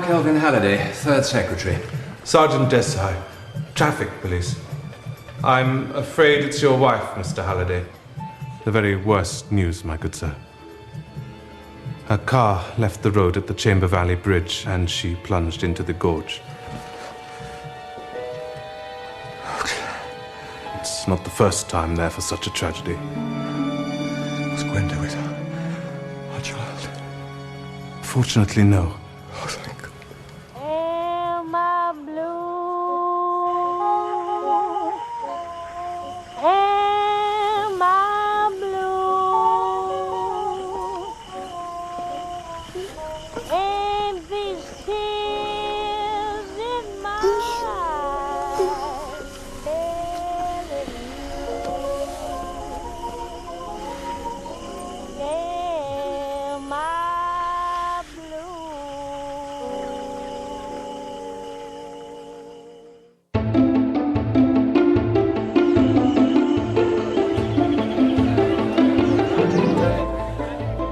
Kelvin Halliday, 3rd Secretary. Sergeant Desai, Traffic Police. I'm afraid it's your wife, Mr. Halliday. The very worst news, my good sir. Her car left the road at the Chamber Valley Bridge and she plunged into the gorge. It's not the first time there for such a tragedy. Was Gwenda with our child? Fortunately, no. Oh, thank God. Am I blue? Am I blue? And these tears in my eyes telling you, am I blue?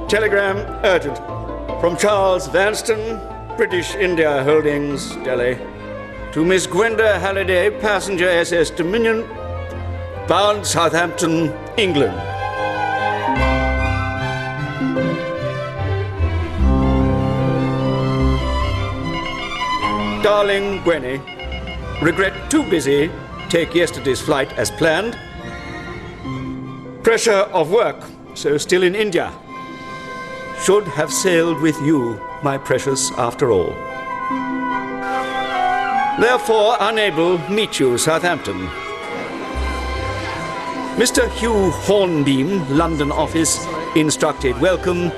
Telegram urgent. From Charles Vanston, British India Holdings, Delhi. To Miss Gwenda Halliday, passenger SS Dominion, bound Southampton, England. Darling Gwenny, regret too busy, take yesterday's flight as planned. Pressure of work, so still in India. Should have sailed with you, my precious, after all. Therefore, unable meet you, Southampton. Mr. Hugh Hornbeam, London office, instructed welcome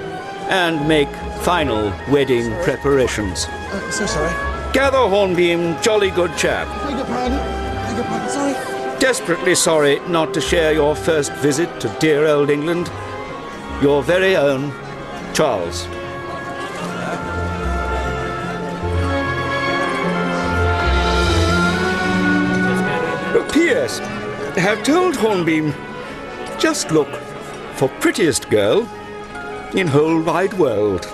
and make final wedding preparations. So sorry. Gather Hornbeam, jolly good chap. Beg your pardon. Beg your pardon, sorry. Desperately sorry not to share your first visit to dear old England. Your very own Charles. P.S. Have told Hornbeam, just look for prettiest girl in whole wide world.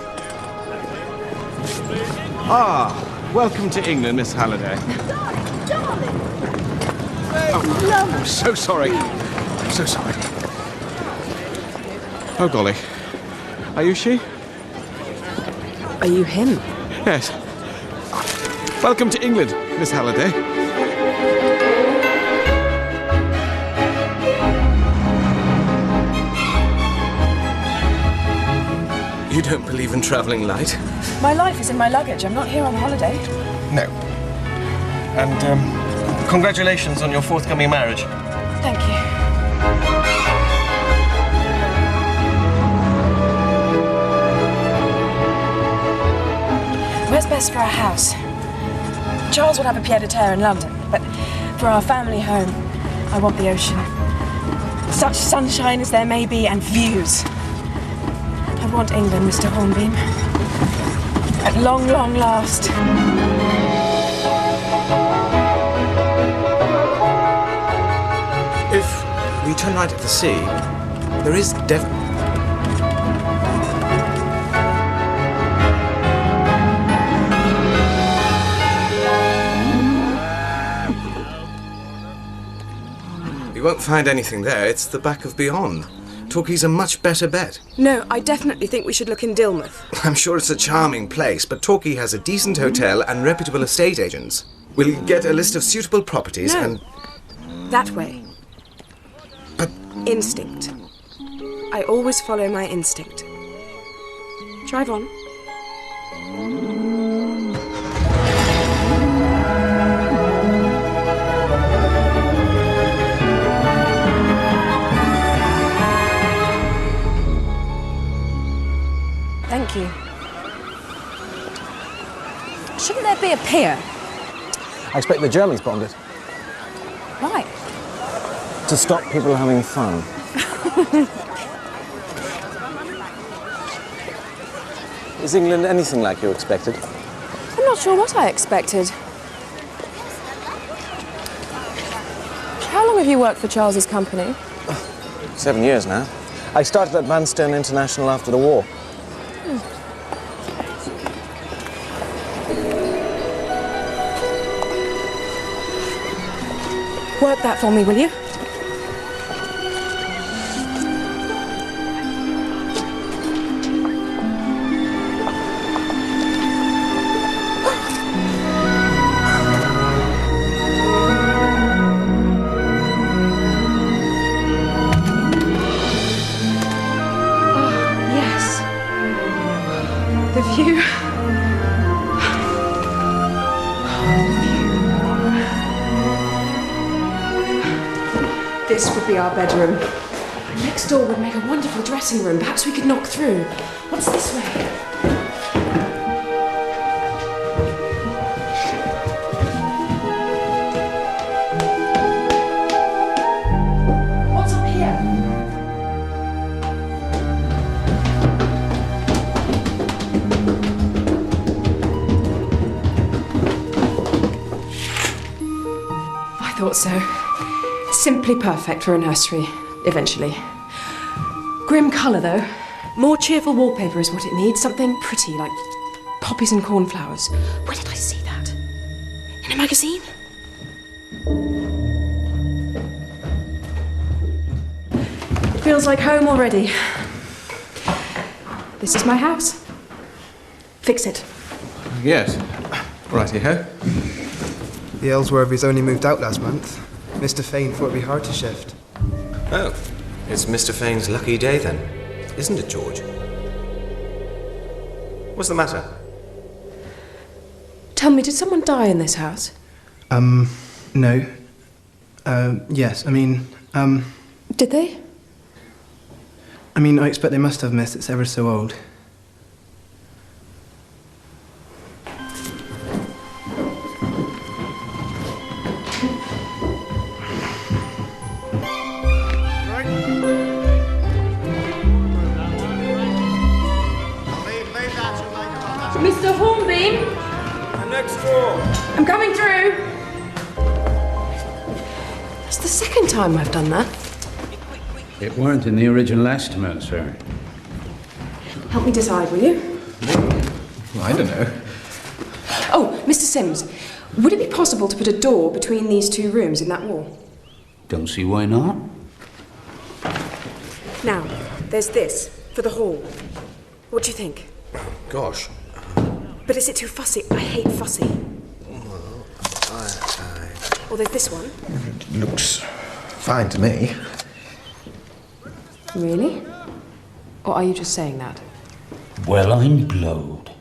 Ah, welcome to England, Miss Halliday. Oh, I'm so sorry. I'm so sorry. Oh, golly. Are you she? Are you him? Yes. Welcome to England, Miss Halliday. You don't believe in travelling light? My life is in my luggage. I'm not here on holiday. No. And, congratulations on your forthcoming marriage. Thank you. Where's best for our house? Charles would have a pied-à-terre in London, but for our family home, I want the ocean. Such sunshine as there may be, and views. I want England, Mr. Hornbeam. At long, long last. If we turn right at the sea, there is Devon. You won't find anything there. It's the back of Beyond. Torquay's a much better bet. No, I definitely think we should look in Dilmouth. I'm sure it's a charming place, but Torquay has a decent hotel and reputable estate agents. We'll get a list of suitable properties No. and... That way. But... Instinct. I always follow my instinct. Drive on. Thank you. Shouldn't there be a pier? I expect the Germans bombed it. Why? To stop people having fun. Is England anything like you expected? I'm not sure what I expected. How long have you worked for Charles's company? 7 years now. I started at Vanstone International after the war. Work that for me, will you? view. This would be our bedroom. Next door would make a wonderful dressing room. Perhaps we could knock through. What's this way? What's up here? I thought so. Simply perfect for a nursery, eventually. Grim colour, though. More cheerful wallpaper is what it needs. Something pretty, like poppies and cornflowers. Where did I see that? In a magazine? Feels like home already. This is my house. Fix it. Yes. Righty-ho. The Ellsworthies only moved out last month. Mr. Fane thought it'd be hard to shift. Oh, it's Mr. Fane's lucky day then, isn't it, George? What's the matter? Tell me, did someone die in this house? No. Yes, Did they? I expect they must have, miss. It's ever so old. Mr. Hornbeam? Next door. I'm coming through. That's the second time I've done that. It weren't in the original estimate, sir. Help me decide, will you? Well, I don't know. Oh, Mr. Sims, would it be possible to put a door between these two rooms in that wall? Don't see why not. Now, there's this, for the hall. What do you think? Gosh. But is it too fussy? I hate fussy. Well, Or there's this one. It looks fine to me. Really? Or are you just saying that? Well, I'm blowed.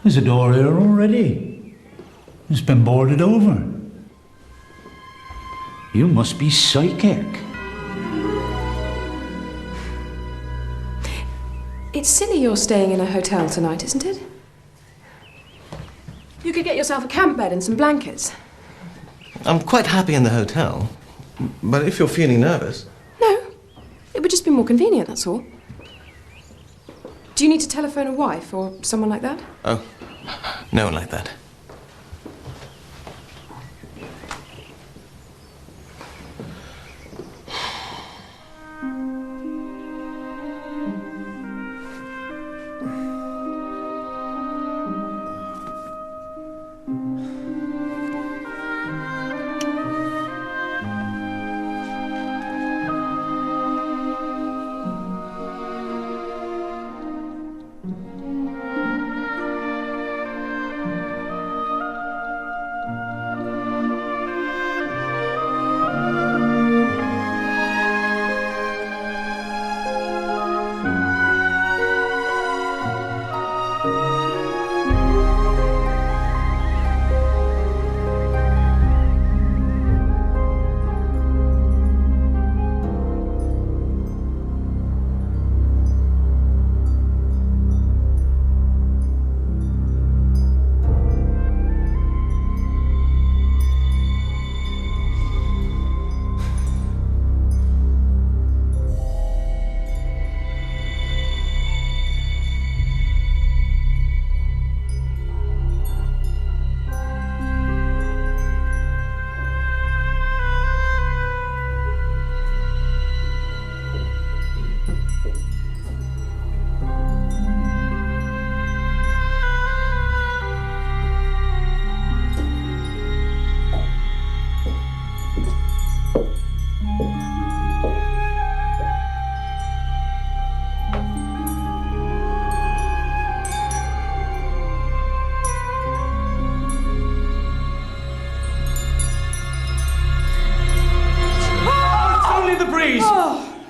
There's a door here already. It's been boarded over. You must be psychic. It's silly you're staying in a hotel tonight, isn't it? You could get yourself a camp bed and some blankets. I'm quite happy in the hotel, but if you're feeling nervous... No, it would just be more convenient, that's all. Do you need to telephone a wife or someone like that? Oh, no one like that.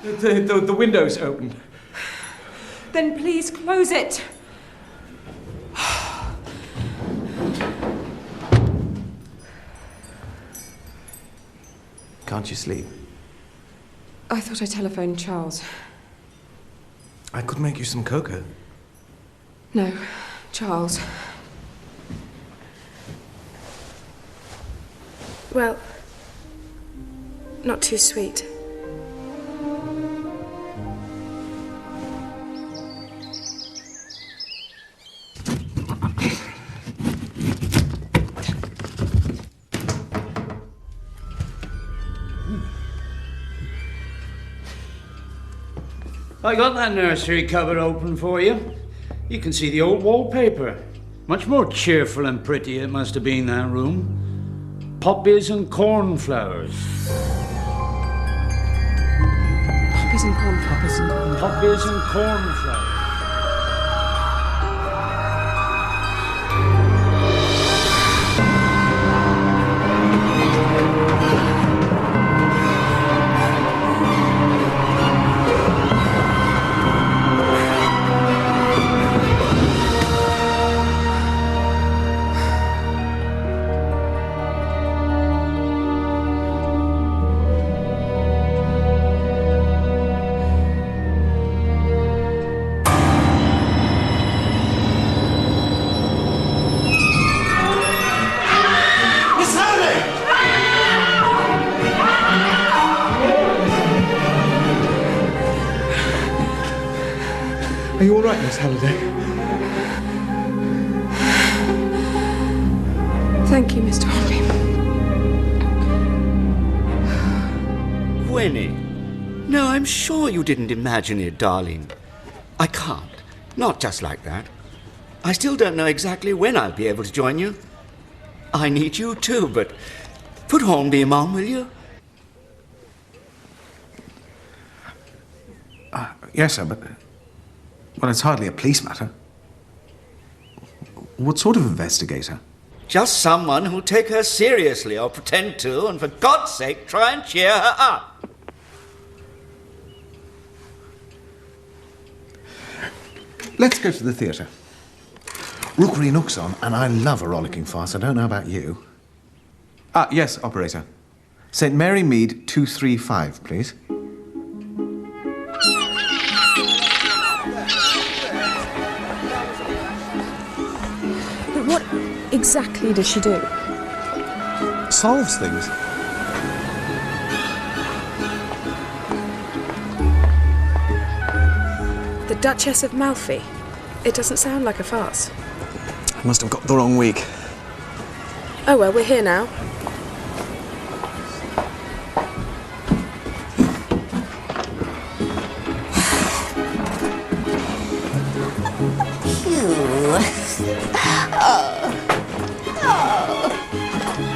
The window's open. Then please close it. Can't you sleep? I thought I telephoned Charles. I could make you some cocoa. No, Charles. Well, not too sweet. I got that nursery cupboard open for you. You can see the old wallpaper. Much more cheerful and pretty it must have been, that room. Poppies and cornflowers. Poppies and cornflowers. Poppies and cornflowers. Are you all right, Miss Halliday? Thank you, Mr. Hornby. Gwenny. No, I'm sure you didn't imagine it, darling. I can't. Not just like that. I still don't know exactly when I'll be able to join you. I need you too, but put Hornby on, will you? Yes, sir, but... Well, it's hardly a police matter. What sort of investigator? Just someone who'll take her seriously or pretend to, and for God's sake, try and cheer her up. Let's go to the theatre. Rookery Nook's on, and I love a rollicking farce. I don't know about you. Yes, operator. St. Mary Mead 235, please. But what exactly does she do? Solves things. The Duchess of Malfi. It doesn't sound like a farce. I must have got the wrong week. Oh well, we're here now.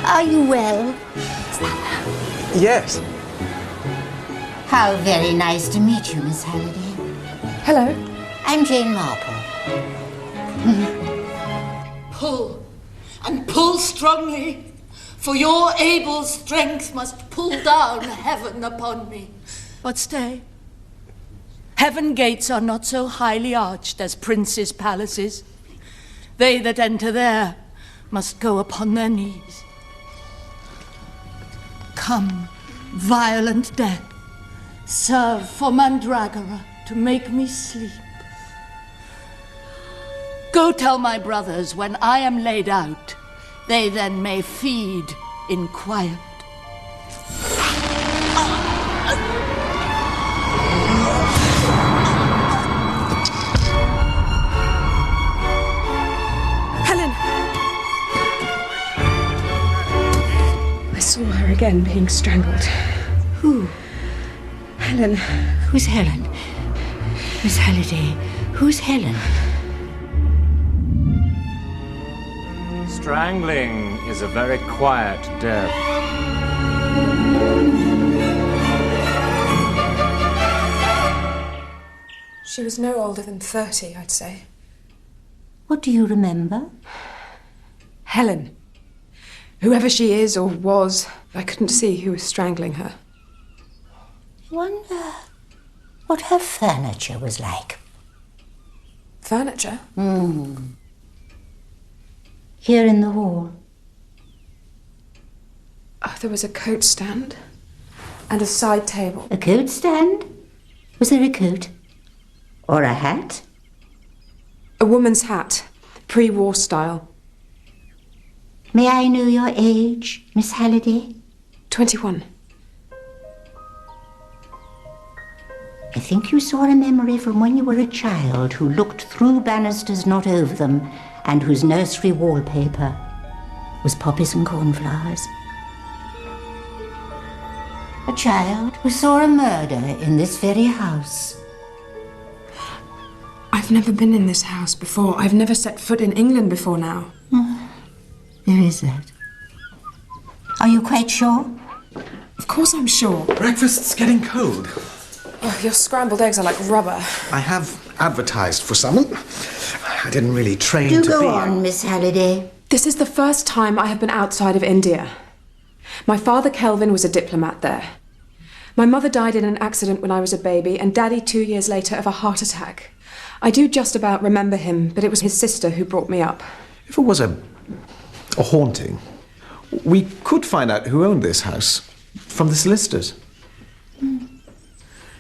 Are you well? Yes. How very nice to meet you, Miss Halliday. Hello. I'm Jane Marple. Pull, and pull strongly, for your able strength must pull down heaven upon me. But stay. Heaven gates are not so highly arched as princes' palaces. They that enter there must go upon their knees. Come, violent death, serve for Mandragora to make me sleep. Go tell my brothers when I am laid out, they then may feed in quiet. Helen! I saw her again being strangled. Who? Helen. Who's Helen? Miss Halliday, who's Helen? Strangling is a very quiet death. She was no older than 30, I'd say. What do you remember? Helen. Whoever she is or was, I couldn't see who was strangling her. Wonder what her furniture was like. Furniture? Here in the hall. Oh, there was a coat stand and a side table. A coat stand? Was there a coat? Or a hat? A woman's hat, pre-war style. May I know your age, Miss Halliday? 21. I think you saw a memory from when you were a child who looked through banisters, not over them, and whose nursery wallpaper was poppies and cornflowers. A child who saw a murder in this very house. I've never been in this house before. I've never set foot in England before now. There is that. Are you quite sure? Of course I'm sure. Breakfast's getting cold. Oh, your scrambled eggs are like rubber. I have advertised for someone. I didn't really train Do to go be... on, Miss Halliday. This is the first time I have been outside of India. My father, Kelvin, was a diplomat there. My mother died in an accident when I was a baby, and Daddy 2 years later of a heart attack. I do just about remember him, but it was his sister who brought me up. If it was a haunting, we could find out who owned this house from the solicitors.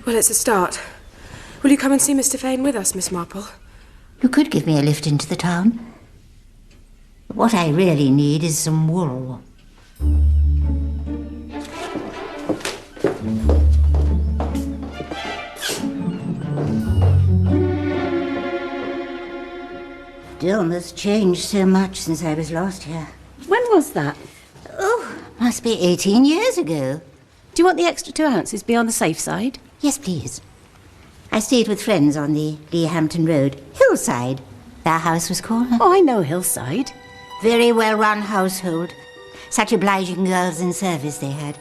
Well, it's a start. Will you come and see Mr. Fane with us, Miss Marple? You could give me a lift into the town. What I really need is some wool. Dilma's changed so much since I was last here. When was that? Oh, must be 18 years ago. Do you want the extra 2 ounces? Be on the safe side? Yes, please. I stayed with friends on the Leahampton Road. Hillside, their house was called. Oh, I know Hillside. Very well-run household. Such obliging girls in service they had.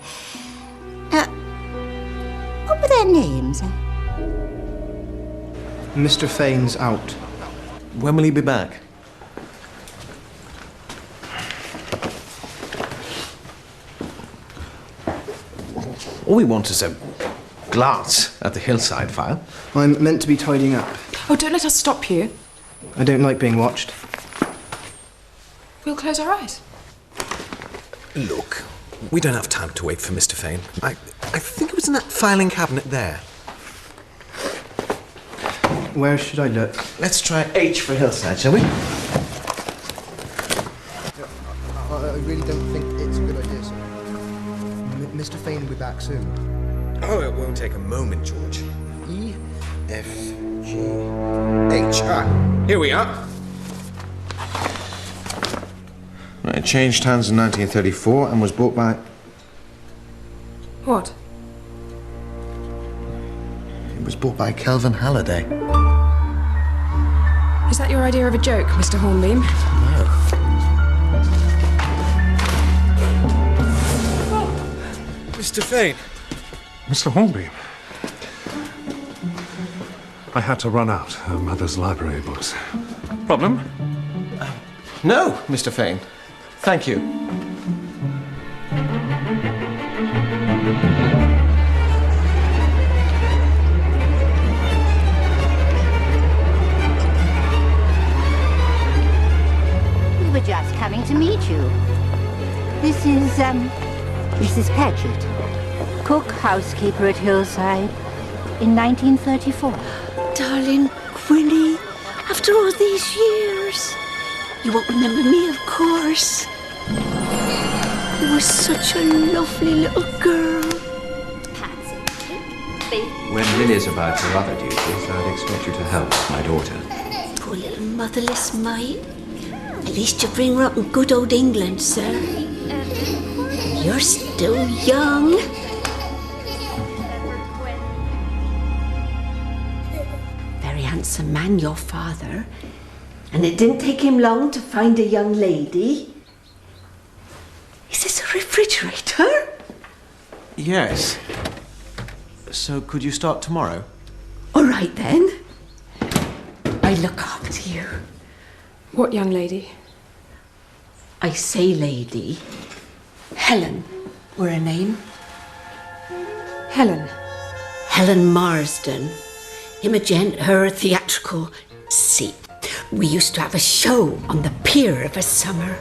What were their names? Mr. Fane's out. When will he be back? All we want is a glance at the Hillside file. I'm meant to be tidying up. Oh, don't let us stop you. I don't like being watched. We'll close our eyes. Look, we don't have time to wait for Mr. Fane. I think it was in that filing cabinet there. Where should I look? Let's try H for Hillside, shall we? I really don't think it's a good idea, sir. Mr. Fane will be back soon. Oh, it won't take a moment, George. E, F, G, H. Ah, here we are. It changed hands in 1934 and was bought by... What? It was bought by Kelvin Halliday. Is that your idea of a joke, Mr. Hornbeam? No. Mr. Fane. Mr. Hornbeam. I had to run out her mother's library books. Problem? No, Mr. Fane. Thank you. We were just coming to meet you. This is, Mrs. Paget, cook, housekeeper at Hillside in 1934. Darling Gwynny, after all these years, you won't remember me, of course. You were such a lovely little girl. When Lily's about her other duties, I'd expect you to help my daughter. Poor little motherless mite. At least you bring her up in good old England, sir. You're still young. Very handsome man, your father. And it didn't take him long to find a young lady. Is this a refrigerator? Yes. So could you start tomorrow? All right, then. I look after you. What young lady? I say lady. Helen were her name. Helen. Helen Marsden. Imogen, her theatrical. See, we used to have a show on the pier of a summer.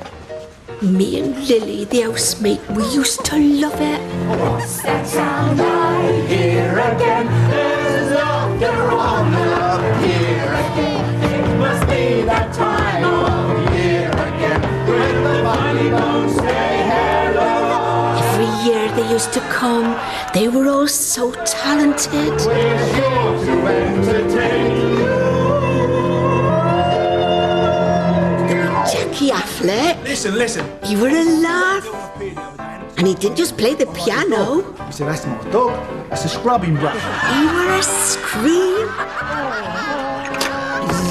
Me and Lily, the housemate, we used to love it. What's that sound I hear again? There's laughter on the pier again. It must be that time of year again when the funny bones say hello. Every year they used to come. They were all so talented. We're sure to entertain you. Jackie Affleck. Listen. You were a laugh. And he didn't just play the piano. He said, that's not a dog, that's a scrubbing brush. You were a scream.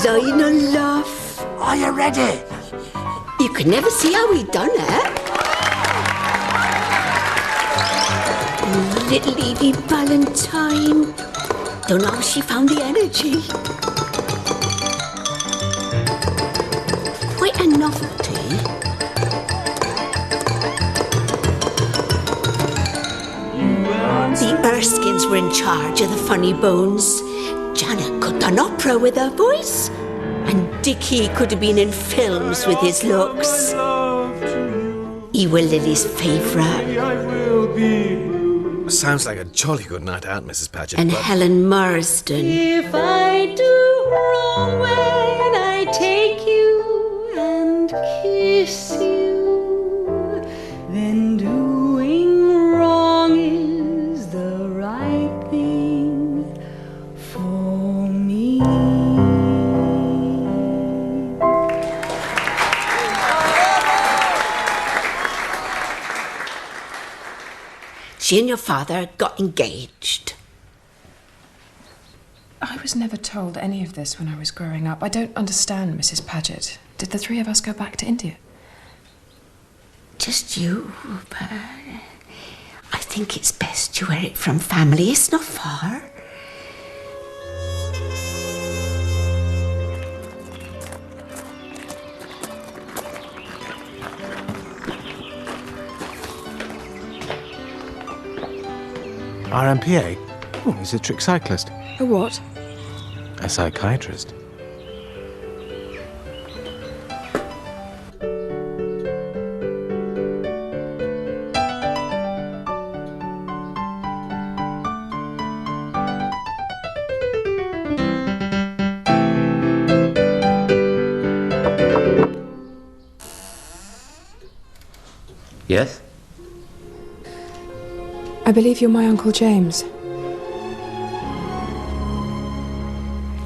Line of laugh. Are you ready? You could never see how he done it. Little Evie Valentine. Don't know how she found the energy. Quite a novelty. The Erskines were in charge of the funny bones. Janet could do an opera with her voice, and Dickie could have been in films with his looks. He were Lily's favourite. Sounds like a jolly good night out, Mrs. Paget. And Helen Marsden. If I do wrong when I take you and kiss you, then doing wrong is the right thing for me. She and your father got engaged. I was never told any of this when I was growing up. I don't understand, Mrs. Paget. Did the three of us go back to India? Just you, but I think it's best you hear it from family. It's not far. RMPA? Oh, he's a trick cyclist. A what? A psychiatrist. Yes? I believe you're my Uncle James.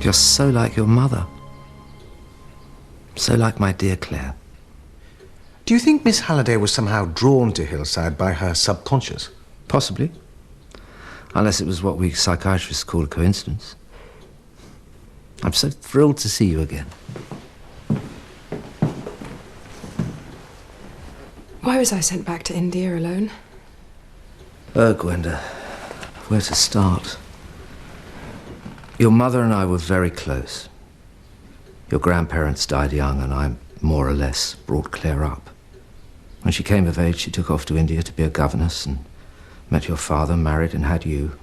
You're so like your mother. So like my dear Claire. Do you think Miss Halliday was somehow drawn to Hillside by her subconscious? Possibly. Unless it was what we psychiatrists call a coincidence. I'm so thrilled to see you again. Why was I sent back to India alone? Oh, Gwenda, where to start? Your mother and I were very close. Your grandparents died young, and I more or less brought Claire up. When she came of age, she took off to India to be a governess and met your father, married, and had you.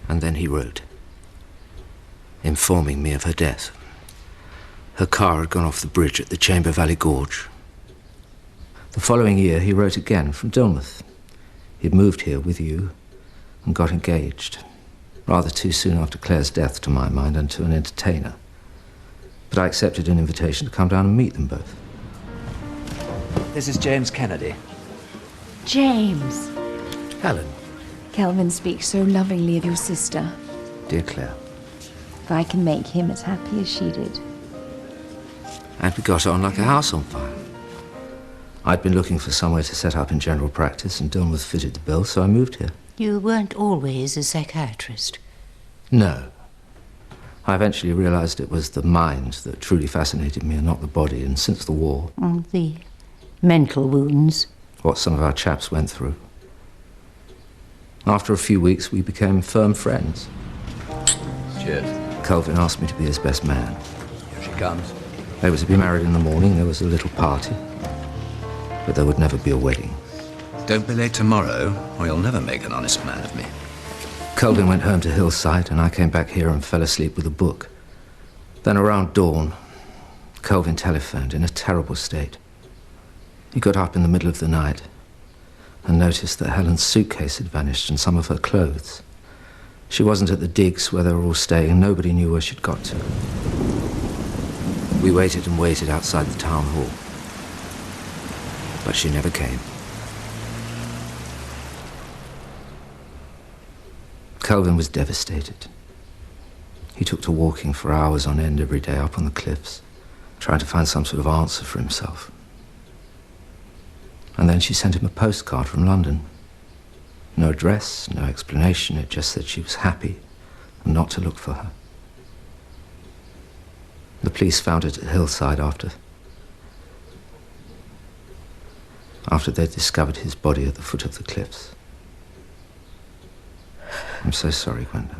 And then he wrote, informing me of her death. Her car had gone off the bridge at the Chamber Valley Gorge. The following year, he wrote again from Dilmouth. He'd moved here with you and got engaged, rather too soon after Claire's death, to my mind, and to an entertainer. But I accepted an invitation to come down and meet them both. This is James Kennedy. James. Helen. Kelvin speaks so lovingly of your sister. Dear Claire. If I can make him as happy as she did. And we got on like a house on fire. I'd been looking for somewhere to set up in general practice, and Dilmouth fitted the bill, so I moved here. You weren't always a psychiatrist. No. I eventually realized it was the mind that truly fascinated me and not the body, and since the war... The mental wounds. What some of our chaps went through. After a few weeks, we became firm friends. Cheers. Kelvin asked me to be his best man. Here she comes. They were to be married in the morning. There was a little party. But there would never be a wedding. Don't be late tomorrow, or you'll never make an honest man of me. Kelvin went home to Hillside, and I came back here and fell asleep with a book. Then around dawn, Kelvin telephoned in a terrible state. He got up in the middle of the night and noticed that Helen's suitcase had vanished and some of her clothes. She wasn't at the digs where they were all staying, and nobody knew where she'd got to. We waited and waited outside the town hall, but she never came. Kelvin was devastated. He took to walking for hours on end every day up on the cliffs, trying to find some sort of answer for himself. And then she sent him a postcard from London. No address, no explanation. It just said she was happy and not to look for her. The police found it at Hillside after they'd discovered his body at the foot of the cliffs. I'm so sorry, Gwenda.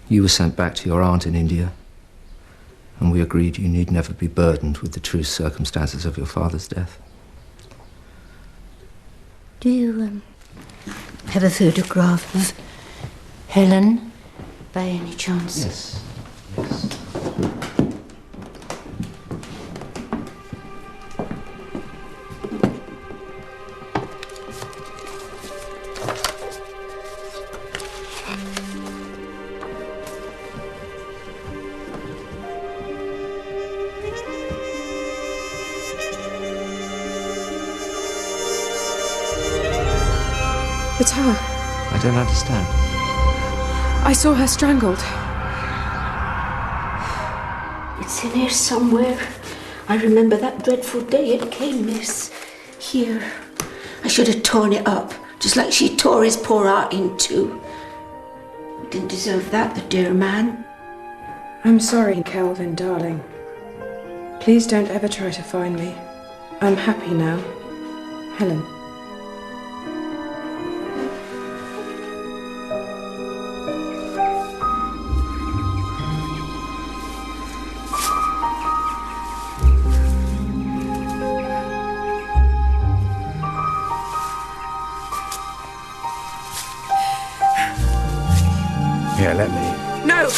You were sent back to your aunt in India, and we agreed you need never be burdened with the true circumstances of your father's death. Do you have a photograph of Helen, by any chance? Yes. It's her. I don't understand. I saw her strangled. It's in here somewhere. I remember that dreadful day it came, miss. Here. I should have torn it up, just like she tore his poor heart in two. He didn't deserve that, the dear man. I'm sorry, Kelvin, darling. Please don't ever try to find me. I'm happy now. Helen. Here, let me. No!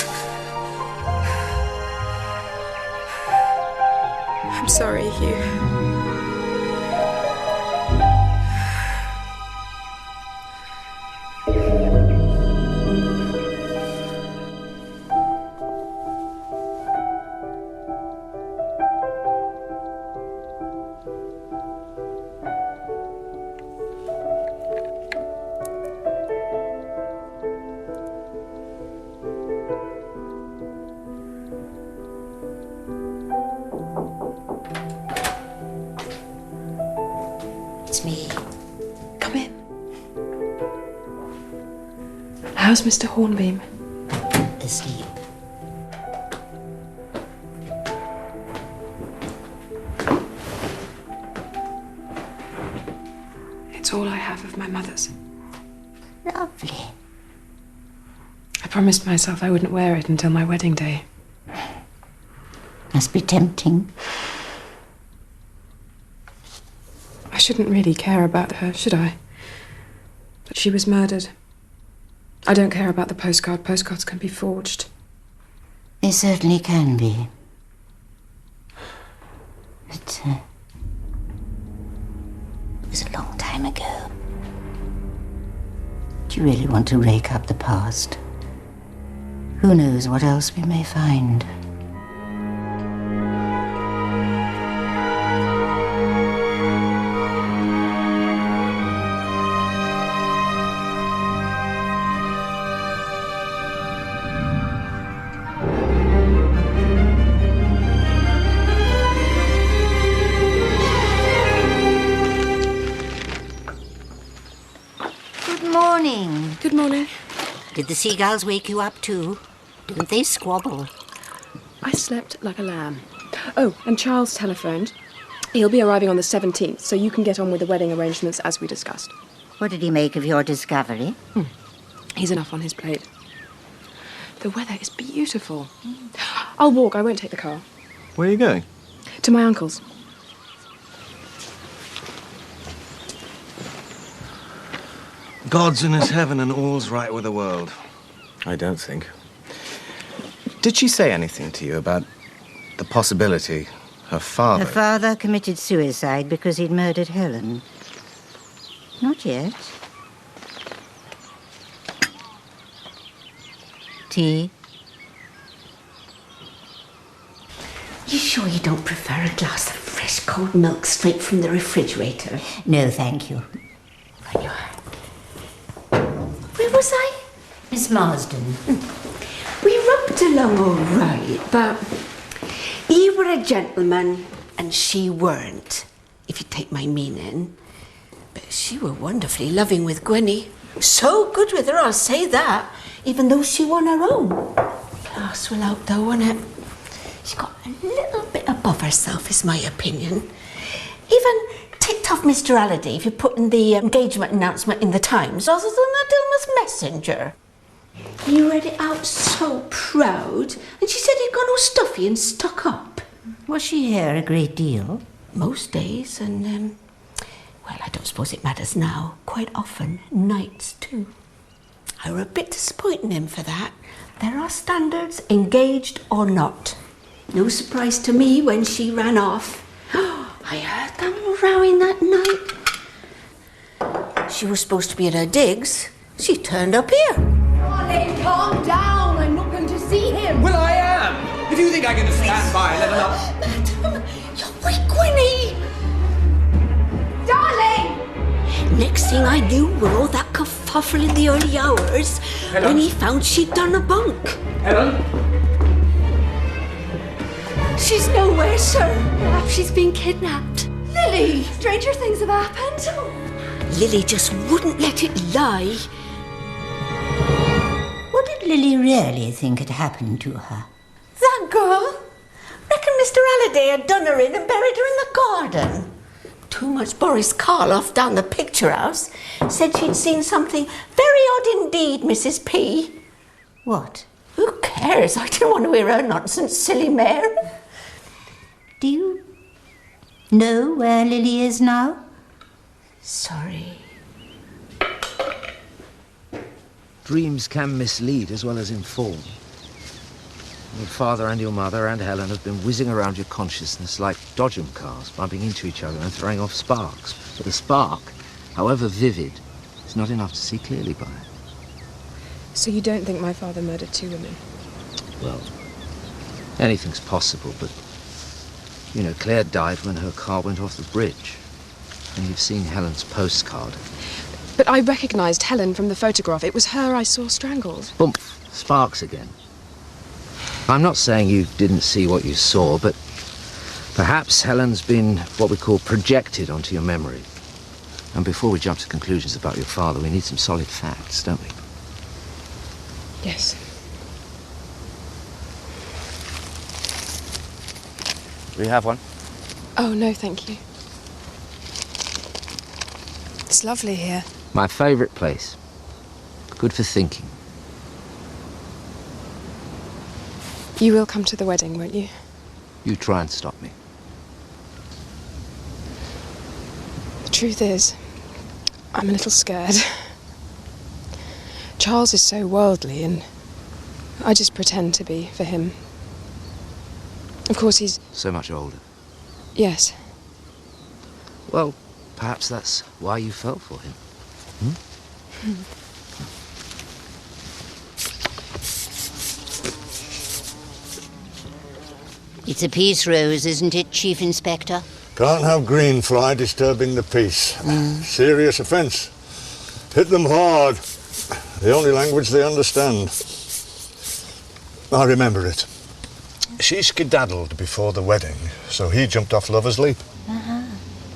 I'm sorry, Hugh. It's me. Come in. How's Mr. Hornbeam? Asleep. It's all I have of my mother's. Lovely. I promised myself I wouldn't wear it until my wedding day. Must be tempting. I shouldn't really care about her, should I? But she was murdered. I don't care about the postcard. Postcards can be forged. They certainly can be. But, it was a long time ago. Do you really want to rake up the past? Who knows what else we may find? Good morning. Did the seagulls wake you up too? Don't they squabble? I slept like a lamb. Oh, and Charles telephoned. He'll be arriving on the 17th, so you can get on with the wedding arrangements as we discussed. What did he make of your discovery? He's enough on his plate. The weather is beautiful. I'll walk, I won't take the car. Where are you going? To my uncle's. God's in his heaven and all's right with the world. I don't think. Did she say anything to you about the possibility her father... Her father committed suicide because he'd murdered Helen. Not yet. Tea? You sure you don't prefer a glass of fresh cold milk straight from the refrigerator? No, thank you. Right you are. Where was I? Miss Marsden. We rubbed along all right, but he were a gentleman and she weren't, if you take my meaning. But she were wonderfully loving with Gwenny. So good with her, I'll say that, even though she won her own. Class will out though, wasn't it? She got a little bit above herself, is my opinion. Even ticked off Mr. Halliday for putting the engagement announcement in the Times rather than the Dilmus Messenger. He read it out so proud, and she said he'd gone all stuffy and stuck up. Was she here a great deal? Most days, and, well, I don't suppose it matters now. Quite often, nights too. I were a bit disappointing him for that. There are standards, engaged or not. No surprise to me when she ran off. I heard them rowing that night. She was supposed to be at her digs. She turned up here. Darling, calm down. I'm not going to see him. Well, I am. If you think I can just stand by and let her know... Madam, you're weak, Gwenny. Darling! Next thing I knew were all that kerfuffle in the early hours when he found she'd done a bunk. Helen? She's nowhere, sir. Perhaps she's been kidnapped. Lily! Stranger things have happened. Lily just wouldn't let it lie. What did Lily really think had happened to her? That girl? Reckon Mr. Halliday had done her in and buried her in the garden. Too much Boris Karloff down the picture house said she'd seen something very odd indeed, Mrs. P. What? Who cares? I didn't want to hear her nonsense, silly mare. Do you know where Lily is now? Sorry. Dreams can mislead as well as inform. Your father and your mother and Helen have been whizzing around your consciousness like dodgem cars, bumping into each other and throwing off sparks. But the spark, however vivid, is not enough to see clearly by. So you don't think my father murdered two women? Well, anything's possible, but, you know, Claire died when her car went off the bridge. And you've seen Helen's postcard. But I recognised Helen from the photograph. It was her I saw strangled. Bump, sparks again. I'm not saying you didn't see what you saw, but perhaps Helen's been what we call projected onto your memory. And before we jump to conclusions about your father, we need some solid facts, don't we? Yes. We have one. Oh, no, thank you. It's lovely here. My favourite place. Good for thinking. You will come to the wedding, won't you? You try and stop me. The truth is, I'm a little scared. Charles is so worldly, and I just pretend to be for him. Of course, he's... So much older. Yes. Well, perhaps that's why you fell for him. It's a peace rose, isn't it, Chief Inspector? Can't have green fly disturbing the peace. Serious offence. Hit them hard. The only language they understand. I remember it. She skedaddled before the wedding, so he jumped off Lover's Leap.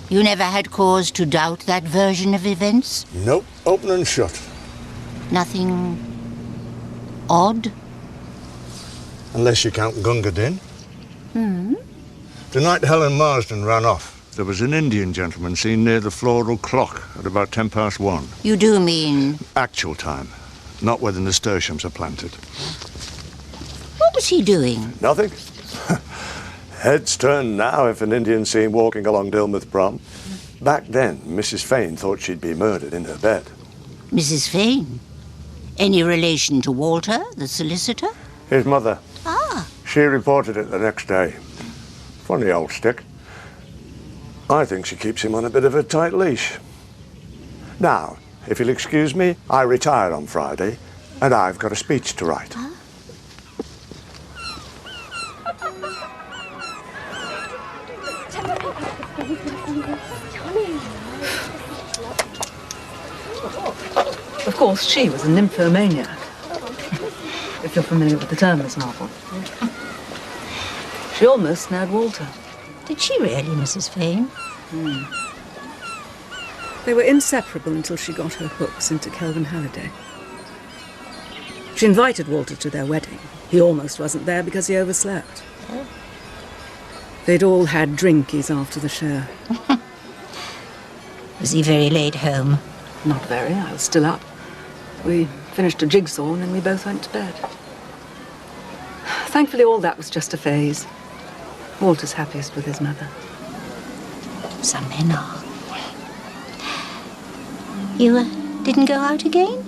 You never had cause to doubt that version of events? Nope, open and shut. Nothing odd? Unless you count Gunga Din. The night Helen Marsden ran off, there was an Indian gentleman seen near the floral clock at about 1:10. You do mean? Actual time, not where the nasturtiums are planted. What was he doing? Nothing. Heads turn now if an Indian's seen walking along Dilmouth Prom. Back then, Mrs. Fane thought she'd be murdered in her bed. Mrs. Fane. Any relation to Walter, the solicitor? His mother. Ah. She reported it the next day. Funny old stick. I think she keeps him on a bit of a tight leash. Now, if you'll excuse me, I retire on Friday, and I've got a speech to write. Huh? Of course, she was a nymphomaniac. If you're familiar with the term, Miss Marple. She almost snared Walter. Did she really, Mrs. Fane? They were inseparable until she got her hooks into Kelvin Halliday. She invited Walter to their wedding. He almost wasn't there because he overslept. Oh. They'd all had drinkies after the show. Was he very late home? Not very. I was still up. We finished a jigsaw and then we both went to bed. Thankfully, all that was just a phase. Walter's happiest with his mother. Some men are. You didn't go out again?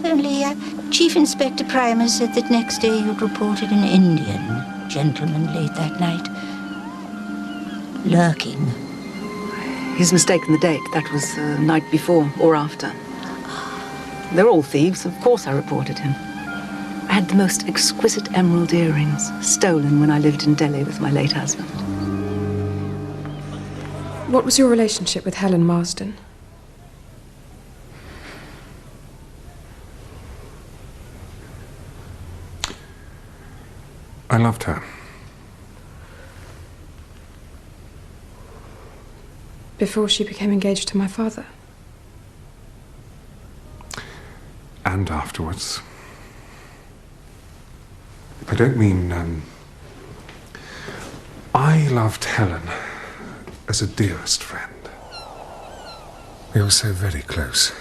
Only Chief Inspector Primer said that next day you'd reported an Indian gentleman late that night. Lurking. He's mistaken the date. That was the night before or after. They're all thieves. Of course I reported him. I had the most exquisite emerald earrings, stolen when I lived in Delhi with my late husband. What was your relationship with Helen Marsden? I loved her. Before she became engaged to my father? And afterwards. I don't mean, I loved Helen as a dearest friend. We were so very close.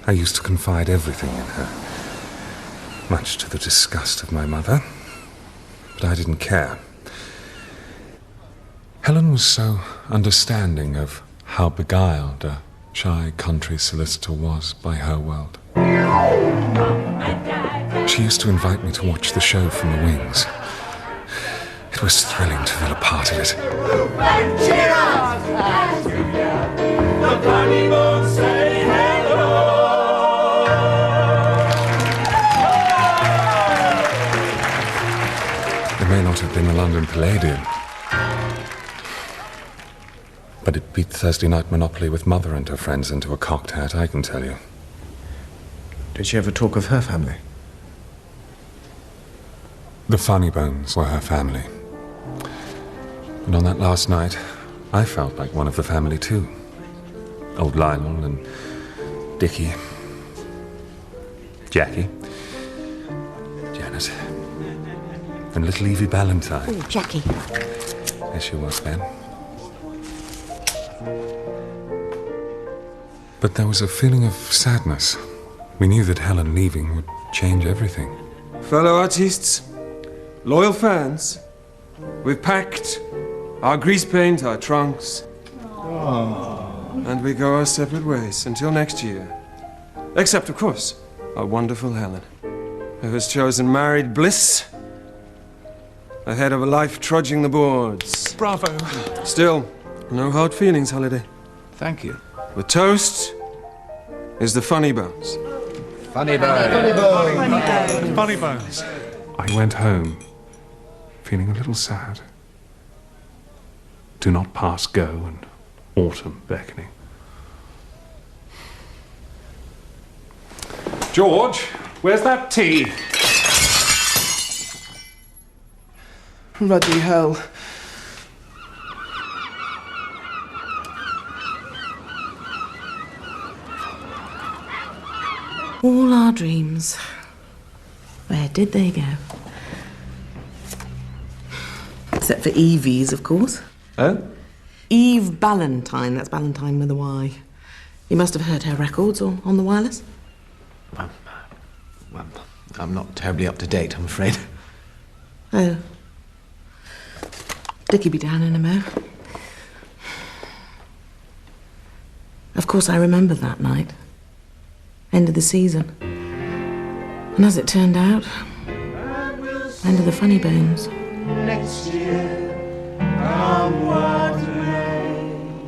I used to confide everything in her, much to the disgust of my mother. But I didn't care. Helen was so understanding of how beguiled a shy country solicitor was by her world. She used to invite me to watch the show from the wings. It was thrilling to feel a part of it. It may not have been the London Palladium, but it beat Thursday night Monopoly with Mother and her friends into a cocked hat, I can tell you. Did she ever talk of her family? The Funny Bones were her family. And on that last night, I felt like one of the family too. Old Lionel and Dickie, Jackie, Janet, and little Evie Ballantyne. Oh, Jackie. There she was then. But there was a feeling of sadness. We knew that Helen leaving would change everything. Fellow artists, loyal fans, we've packed our grease paint, our trunks, and we go our separate ways until next year. Except, of course, our wonderful Helen, who has chosen married bliss ahead of a life trudging the boards. Bravo. Still, no hard feelings, Halliday. Thank you. The toast is the Funny Bones. Funny Bones. Funny Bones. Funny Bones. I went home, feeling a little sad. Do not pass go and autumn beckoning. George, where's that tea? Bloody hell. All our dreams. Where did they go? Except for Evie's, of course. Oh? Eve Ballantyne. That's Ballantyne with a Y. You must have heard her records or on the wireless. Well, I'm not terribly up to date, I'm afraid. Oh. Dickie'll be down in a mo. Of course, I remember that night. End of the season. And as it turned out, end of the funny bones. Next year, come what may,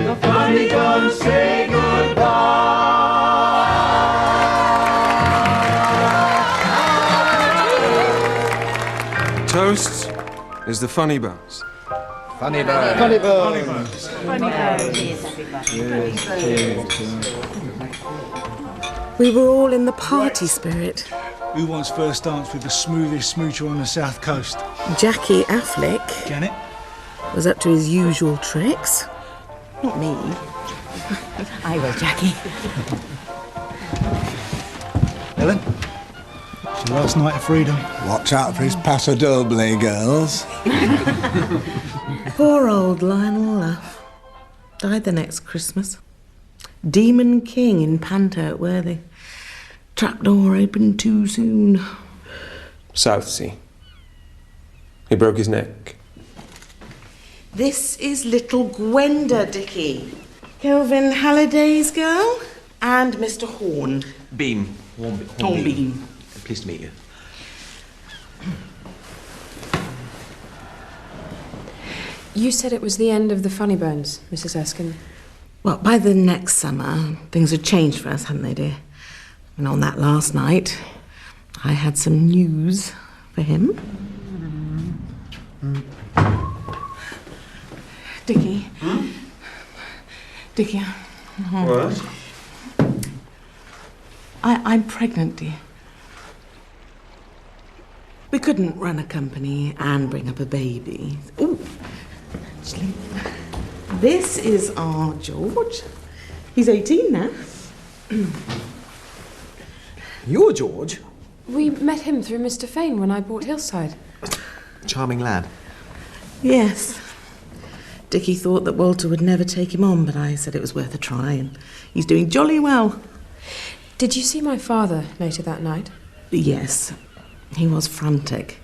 the funny bones say goodbye. Toast is the funny bones. Funny bones. Funny bones. Funny bones. We were all in the party spirit. Who wants first dance with the smoothest smoocher on the south coast? Jackie Affleck Janet? was up to his usual tricks. Not me. I was Jackie. Helen? It's your last night of freedom. Watch out for his Paso Doble, girls. Poor old Lionel died the next Christmas. Demon King in Panto at Worthy. Trapdoor opened too soon. Southsea. He broke his neck. This is little Gwenda, Dickie. Kelvin Halliday's girl and Mr. Horn. Beam. Hornbeam. Pleased to meet you. You said it was the end of the funny bones, Mrs. Erskine. Well, by the next summer, things had changed for us, hadn't they, dear? And on that last night, I had some news for him. Dickie. Dickie. What? I'm pregnant, dear. We couldn't run a company and bring up a baby. Ooh, actually, this is our George. He's 18 now. You're George? We met him through Mr. Fane when I bought Hillside. Charming lad. Yes. Dickie thought that Walter would never take him on, but I said it was worth a try, and he's doing jolly well. Did you see my father later that night? Yes. He was frantic.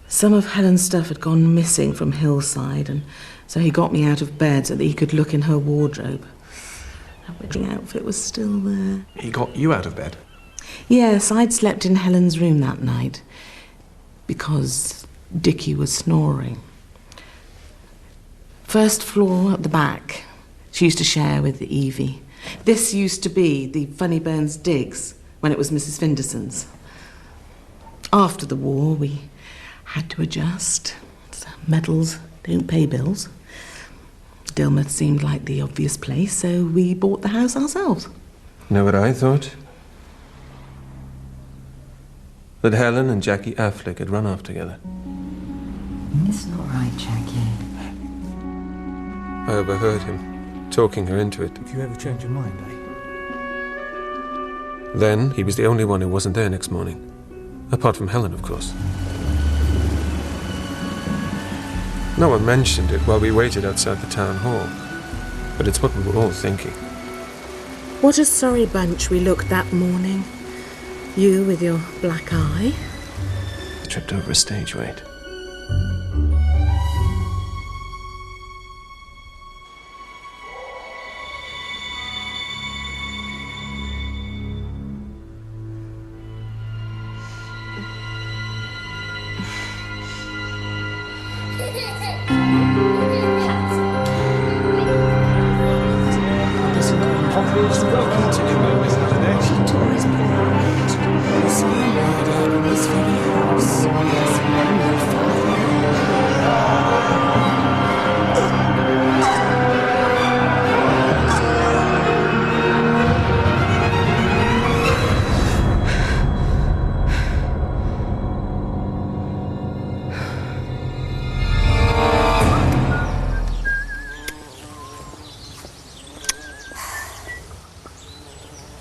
Some of Helen's stuff had gone missing from Hillside, and so he got me out of bed so that he could look in her wardrobe. Her wedding outfit was still there. He got you out of bed? Yes, I'd slept in Helen's room that night because Dickie was snoring. First floor at the back. She used to share with Evie. This used to be the Funny Bones digs when it was Mrs. Finderson's. After the war, we had to adjust. Medals don't pay bills. Dilmouth seemed like the obvious place, so we bought the house ourselves. Know what I thought? That Helen and Jackie Affleck had run off together. It's not right, Jackie. I overheard him, talking her into it. Did you ever change your mind, eh? Then, he was the only one who wasn't there next morning. Apart from Helen, of course. No one mentioned it while we waited outside the town hall. But it's what we were all thinking. What a sorry bunch we looked that morning. You with your black eye. I tripped over a stage weight.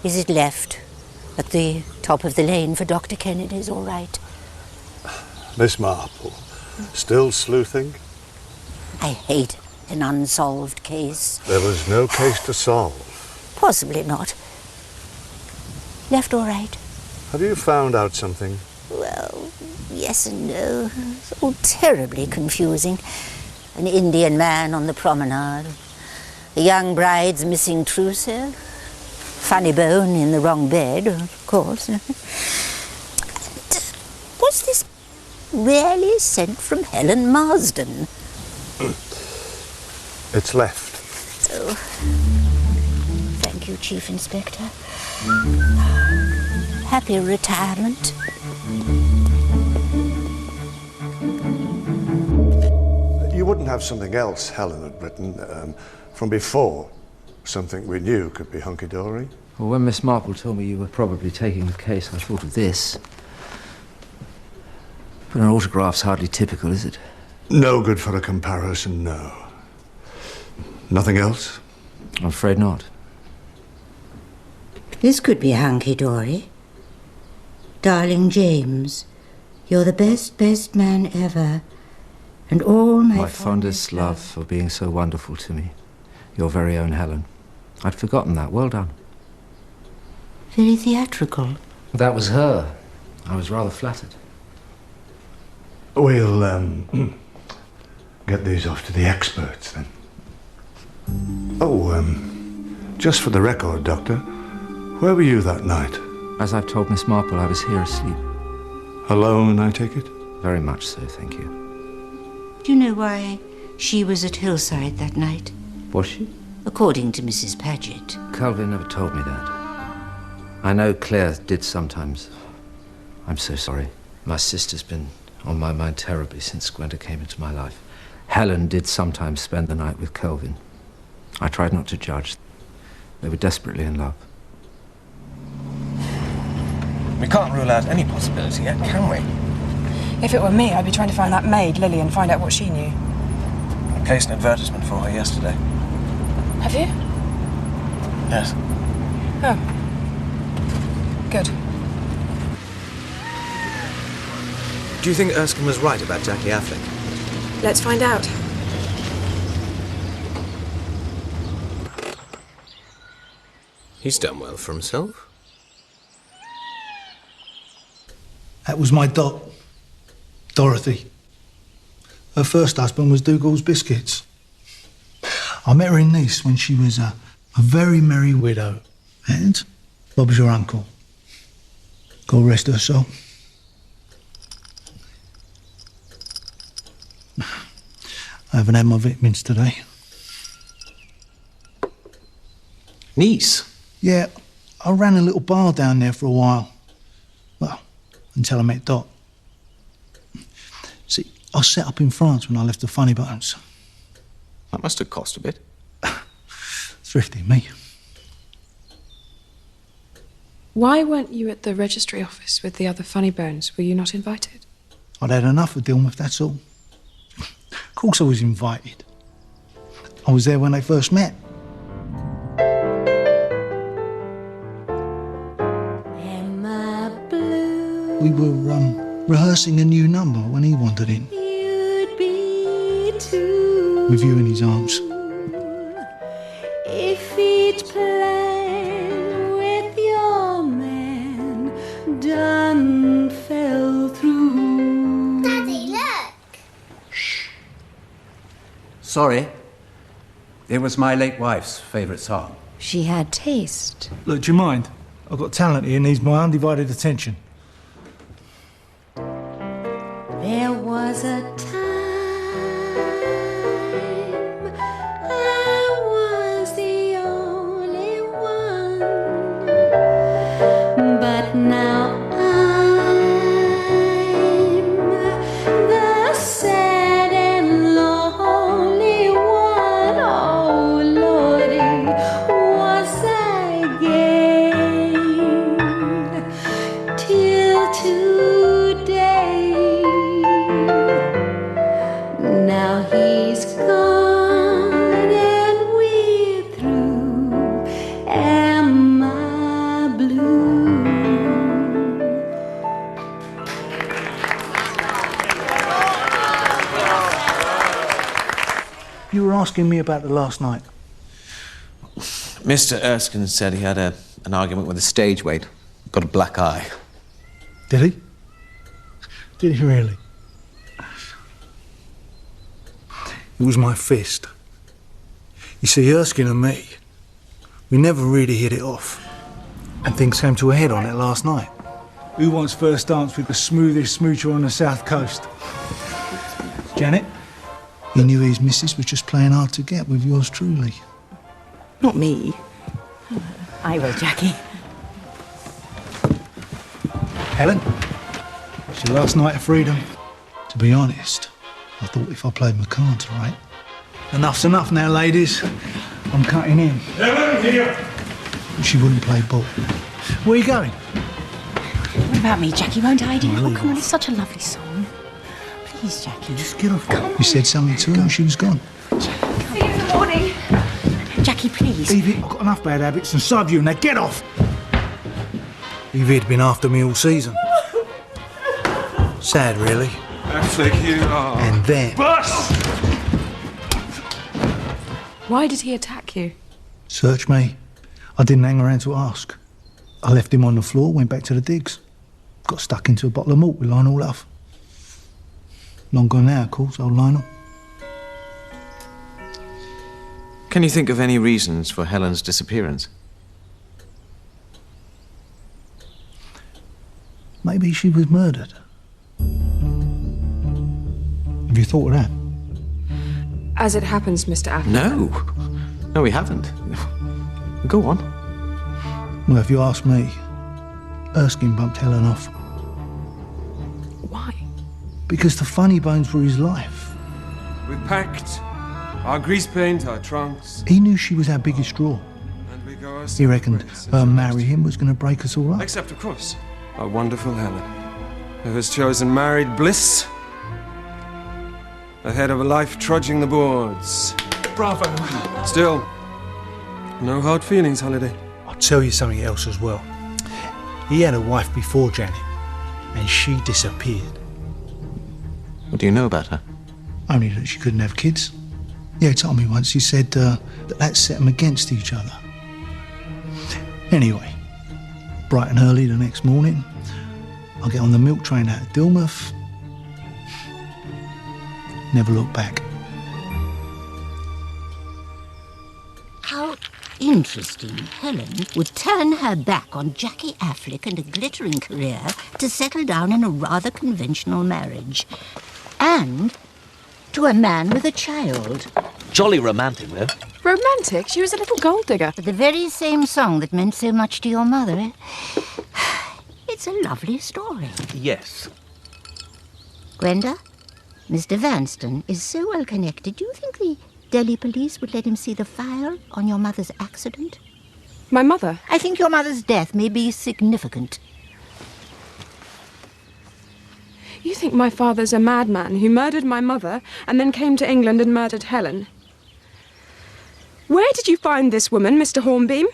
Is it left at the top of the lane for Dr. Kennedy's, all right? Miss Marple, still sleuthing? I hate an unsolved case. There was no case to solve. Possibly not. Left all right? Have you found out something? Well, yes and no. It's all terribly confusing. An Indian man on the promenade. A young bride's missing trousseau. funny bone in the wrong bed, of course. Was this really sent from Helen Marsden? It's left. Oh. Thank you, Chief Inspector. Happy retirement. You wouldn't have something else Helen had written from before? Something we knew could be hunky-dory? Well, when Miss Marple told me you were probably taking the case, I thought of this. But an autograph's hardly typical, is it? No good for a comparison, no. Nothing else? I'm afraid not. This could be hunky-dory. Darling James, you're the best man ever. And all my fondest love for being so wonderful to me. Your very own Helen. I'd forgotten that. Well done. Very theatrical. That was her. I was rather flattered. We'll get these off to the experts then. Oh, just for the record, Doctor, where were you that night? As I've told Miss Marple, I was here asleep. Alone, I take it? Very much so, thank you. Do you know why she was at Hillside that night? Was she? According to Mrs. Paget. Kelvin never told me that. I know Claire did sometimes. I'm so sorry. My sister's been on my mind terribly since Gwenda came into my life. Helen did sometimes spend the night with Kelvin. I tried not to judge. They were desperately in love. We can't rule out any possibility yet, can we? If it were me, I'd be trying to find that maid, Lily, and find out what she knew. I placed an advertisement for her yesterday. Have you? Yes. Oh. Good. Do you think Erskine was right about Jackie Affleck? Let's find out. He's done well for himself. That was my Dorothy. Her first husband was Dougal's Biscuits. I met her in Nice when she was a very merry widow. And Bob's your uncle. God rest her soul. I haven't had my vitamins today. Nice? Yeah, I ran a little bar down there for a while. Well, until I met Dot. See, I set up in France when I left the Funny Bones. That must have cost a bit. Thrifty me. Why weren't you at the registry office with the other Funny Bones? Were you not invited? I'd had enough of Dilmouth, that's all. Of course I was invited. I was there when they first met. We were rehearsing a new number when he wandered in. With you in his arms. If each plan with your man done fell through. Daddy, look! Sorry. It was my late wife's favourite song. She had taste. Look, do you mind? I've got talent here and needs my undivided attention. There was a time I was the only one, but now I'm the sad and lonely one. Oh, Lordy, was I gay till today? Now he's gone and we're through. Am I blue? You were asking me about the last night. Mr. Erskine said he had an argument with a stage weight. Got a black eye. Did he? Did he really? It was my fist. You see, Erskine and me, we never really hit it off. And things came to a head on it last night. Who wants first dance with the smoothest smoocher on the south coast? Janet? He knew his missus was just playing hard to get with yours truly. Not me. I will, Jackie. Helen? It's your last night of freedom. To be honest, I thought if I played my cards right. Enough's enough now, ladies. I'm cutting in. Helen, here! She wouldn't play ball. Where are you going? What about me, Jackie? Won't I do? Oh, come on, it's such a lovely song. Please, Jackie. Just get off. You said something to her and she was gone. See you in the morning. Jackie, please. Evie, I've got enough bad habits and so have you. Now get off! Evie'd been after me all season. Sad, really. Affleck, you are. And then... Bus! Why did he attack you? Search me. I didn't hang around to ask. I left him on the floor, went back to the digs. Got stuck into a bottle of malt with Lionel Love. Long gone now, of course, old Lionel. Can you think of any reasons for Helen's disappearance? Maybe she was murdered. Have you thought of that? As it happens, Mr. Affleck. No, we haven't. Go on. Well, if you ask me, Erskine bumped Helen off. Why? Because the funny bones were his life. We packed our grease paint, our trunks. He knew she was our biggest draw. And we go our He reckoned her marrying him was going to break us all up. Except, of course, our wonderful Helen, who has chosen married bliss ahead of a life trudging the boards. Bravo. Still, no hard feelings, Holiday. I'll tell you something else as well. He had a wife before Janet, and she disappeared. What do you know about her? Only that she couldn't have kids. Yeah, he told me once. He said that set them against each other. Anyway, bright and early the next morning, I get on the milk train out of Dilmouth. Never looked back. How interesting. Helen would turn her back on Jackie Affleck and a glittering career to settle down in a rather conventional marriage. And to a man with a child. Jolly romantic, though. Romantic? She was a little gold digger. The very same song that meant so much to your mother, eh? It's a lovely story. Yes. Gwenda, Mr. Vanston is so well connected. Do you think the Delhi police would let him see the file on your mother's accident? My mother? I think your mother's death may be significant. You think my father's a madman who murdered my mother and then came to England and murdered Helen? Where did you find this woman, Mr. Hornbeam?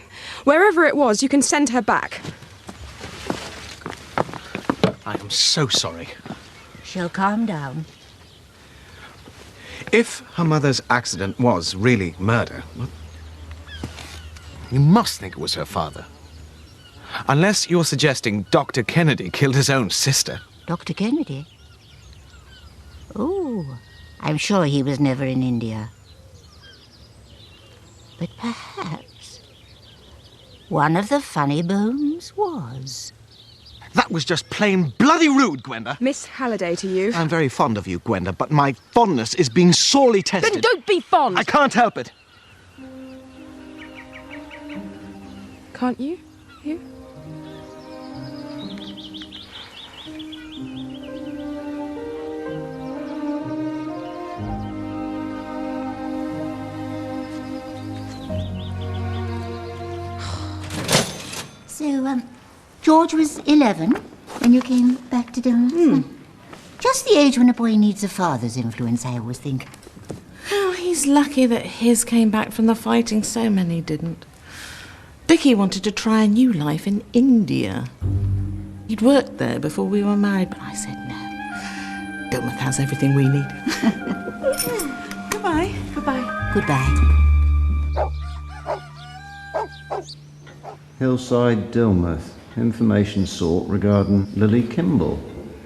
Wherever it was, you can send her back. I am so sorry. She'll calm down. If her mother's accident was really murder, well, you must think it was her father. Unless you're suggesting Dr. Kennedy killed his own sister. Dr. Kennedy? Oh, I'm sure he was never in India. But perhaps one of the funny bones was. That was just plain bloody rude, Gwenda. Miss Halliday to you. I'm very fond of you, Gwenda, but my fondness is being sorely tested. Then don't be fond! I can't help it. Can't you? You? So, George was 11 when you came back to Dilmouth? Just the age when a boy needs a father's influence, I always think. Oh, he's lucky that his came back from the fighting, so many didn't. Dickie wanted to try a new life in India. He'd worked there before we were married, but I said no. Dilmouth has everything we need. Goodbye. Goodbye. Goodbye. Hillside, Dilmouth. Information sought regarding Lily Kimball.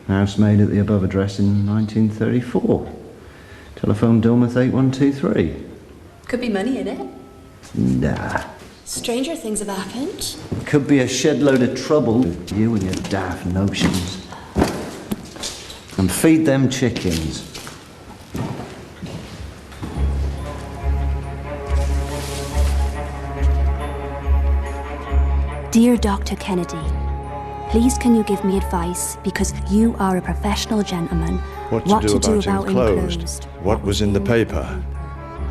Housemaid at the above address in 1934. Telephone Dilmouth 8123. Could be money in it. Nah. Stranger things have happened. Could be a shed load of trouble. You and your daft notions. And feed them chickens. Dear Dr. Kennedy, please can you give me advice, because you are a professional gentleman, What to do about enclosed? What was in the paper?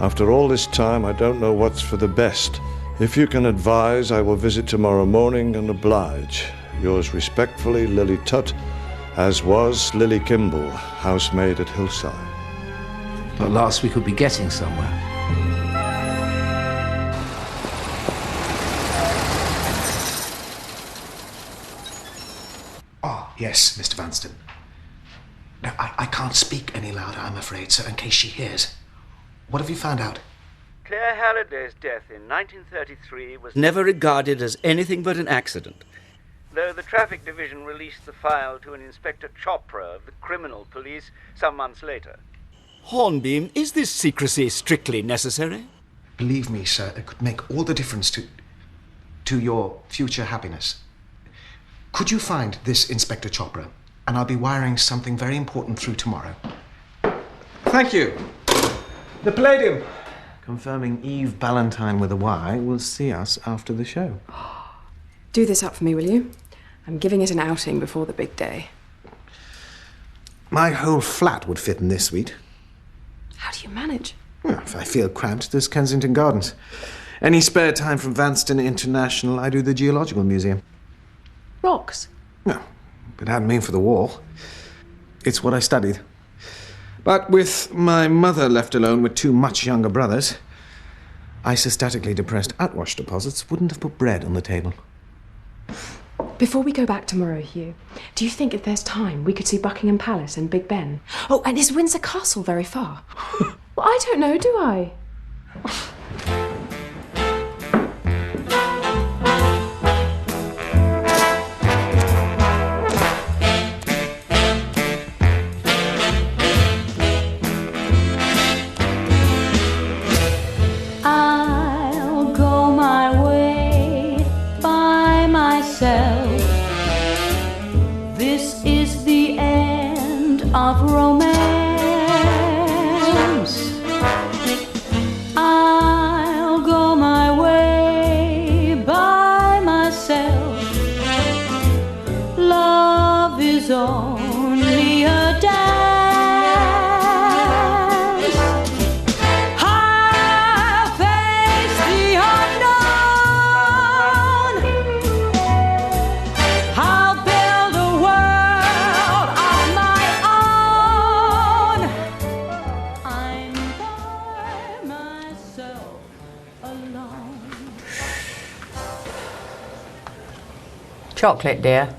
After all this time, I don't know what's for the best. If you can advise, I will visit tomorrow morning and oblige. Yours respectfully, Lily Tutt, as was Lily Kimball, housemaid at Hillside. At last we could be getting somewhere. Oh, yes, Mr. Vanston. No, I can't speak any louder, I'm afraid, sir, in case she hears. What have you found out? Claire Halliday's death in 1933 was never regarded as anything but an accident, though the Traffic Division released the file to an Inspector Chopra of the Criminal Police some months later. Hornbeam, is this secrecy strictly necessary? Believe me, sir, it could make all the difference to your future happiness. Could you find this Inspector Chopra? And I'll be wiring something very important through tomorrow. Thank you. The Palladium. Confirming Eve Ballantyne with a Y will see us after the show. Do this up for me, will you? I'm giving it an outing before the big day. My whole flat would fit in this suite. How do you manage? Well, if I feel cramped, there's Kensington Gardens. Any spare time from Vanston International, I do the Geological Museum. Rocks? No, it hadn't been for the war. It's what I studied. But with my mother left alone with two much younger brothers, isostatically depressed outwash deposits wouldn't have put bread on the table. Before we go back tomorrow, Hugh, do you think if there's time we could see Buckingham Palace and Big Ben? Oh, and is Windsor Castle very far? Well, I don't know, do I? I'll go my way by myself. This is the end of romance. I'll go my way by myself. Love is only a dance. I'll face the unknown. I'll build a world of my own. I'm by myself alone. Chocolate, dear.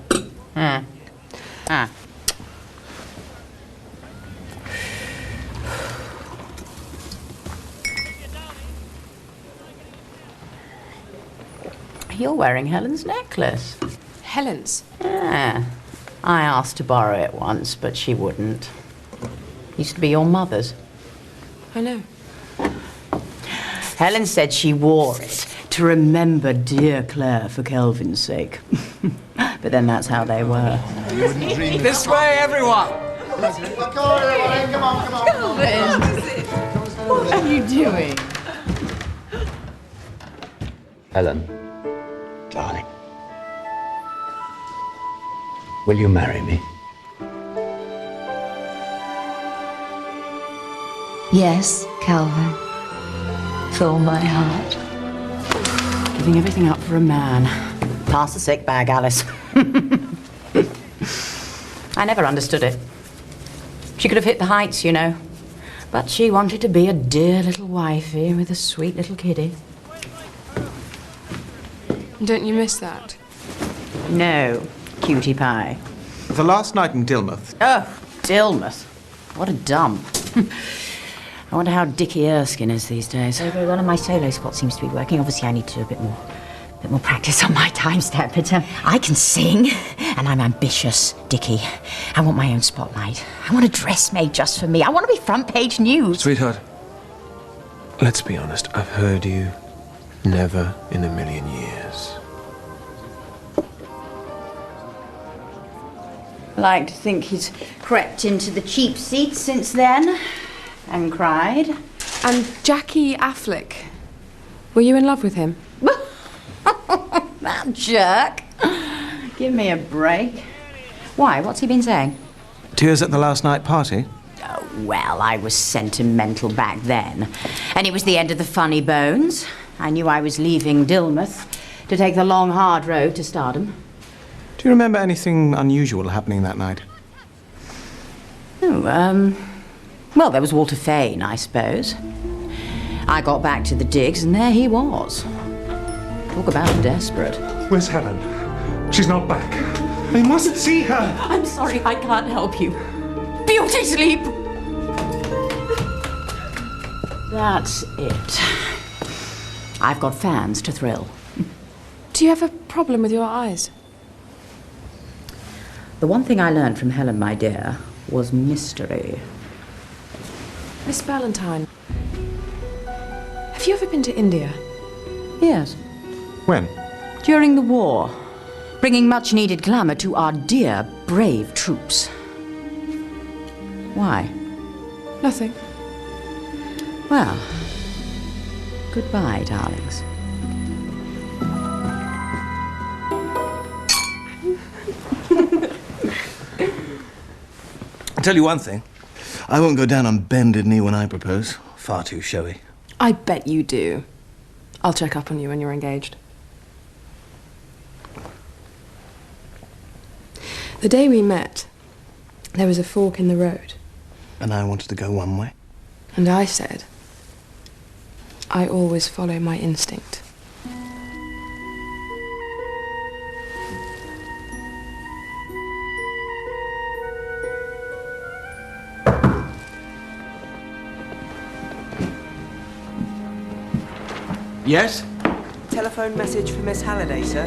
You're wearing Helen's necklace. Helen's? Yeah. I asked to borrow it once, but she wouldn't. Used to be your mother's. I know. Helen said she wore it to remember dear Claire for Kelvin's sake. But then that's how they were. This way, everyone! Come on, everybody. Come on, come on. Kelvin! What are you doing? Helen, darling, will you marry me? Yes, Calvin. With all my heart. Giving everything up for a man. Pass the sick bag, Alice. I never understood it. She could have hit the heights, you know. But she wanted to be a dear little wifey with a sweet little kiddie. Don't you miss that? No, cutie pie. The last night in Dilmouth. Oh, Dilmouth. What a dump. I wonder how Dickie Erskine is these days. One of my solo spots seems to be working. Obviously, I need to do a bit more practice on my time step, but I can sing, and I'm ambitious, Dickie. I want my own spotlight. I want a dress made just for me. I want to be front page news. Sweetheart, let's be honest. I've heard you Never in a million years. I like to think he's crept into the cheap seats since then and cried. And Jackie Affleck. Were you in love with him? That jerk. Give me a break. Why? What's he been saying? Tears at the last night party? Oh, well, I was sentimental back then. And it was the end of the funny bones. I knew I was leaving Dilmouth to take the long, hard road to stardom. Do you remember anything unusual happening that night? Oh, well, there was Walter Fane, I suppose. I got back to the digs, and there he was. Talk about desperate. Where's Helen? She's not back. I mustn't see her. I'm sorry, I can't help you. Beauty sleep! That's it. I've got fans to thrill. Do you have a problem with your eyes? The one thing I learned from Helen, my dear, was mystery. Miss Valentine, have you ever been to India? Yes. When? During the war, bringing much-needed glamour to our dear, brave troops. Why? Nothing. Well, goodbye, darlings. I'll tell you one thing. I won't go down on bended knee when I propose. Far too showy. I bet you do. I'll check up on you when you're engaged. The day we met, there was a fork in the road. And I wanted to go one way. And I said, I always follow my instinct. Yes? Telephone message for Miss Halliday, sir.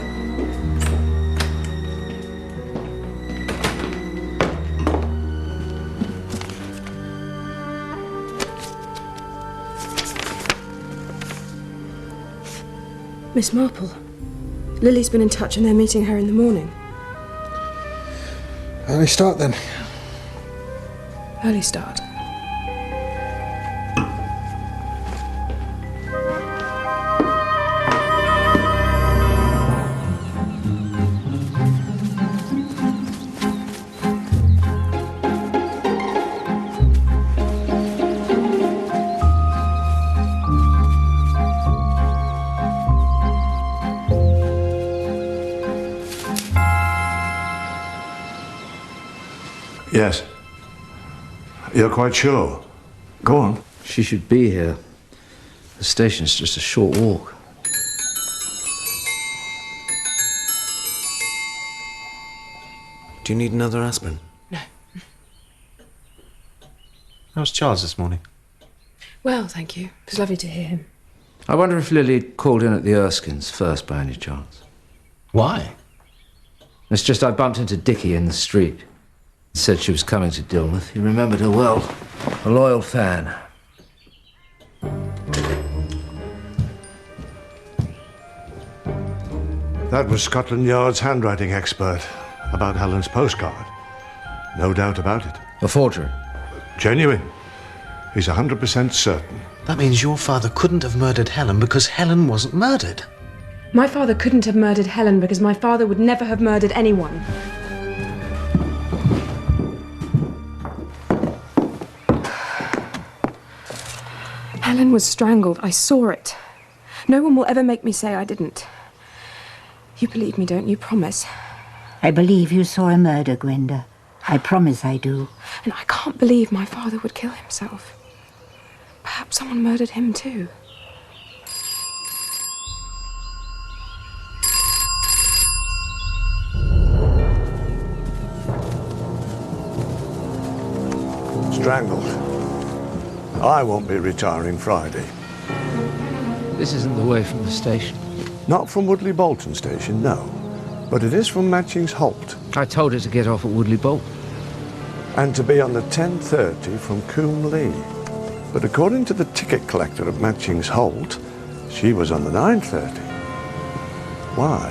Miss Marple. Lily's been in touch and they're meeting her in the morning. Early start then. Early start. Yes. You're quite sure? Go on. She should be here. The station's just a short walk. Do you need another aspirin? No. How's Charles this morning? Well, thank you. It was lovely to hear him. I wonder if Lily called in at the Erskines first by any chance. Why? It's just I bumped into Dickie in the street. Said she was coming to Dilmouth. He remembered her well. A loyal fan. That was Scotland Yard's handwriting expert about Helen's postcard. No doubt about it. A forgery? Genuine. He's 100% certain. That means your father couldn't have murdered Helen because Helen wasn't murdered. My father couldn't have murdered Helen because my father would never have murdered anyone. Helen was strangled. I saw it. No one will ever make me say I didn't. You believe me, don't you? Promise. I believe you saw a murder, Gwenda. I promise I do. And I can't believe my father would kill himself. Perhaps someone murdered him too. Strangled. I won't be retiring Friday. This isn't the way from the station. Not from Woodley Bolton Station, no. But it is from Matchings Holt. I told her to get off at Woodley Bolton. And to be on the 10:30 from Coombe Lee. But according to the ticket collector at Matchings Holt, She was on the 9:30. Why?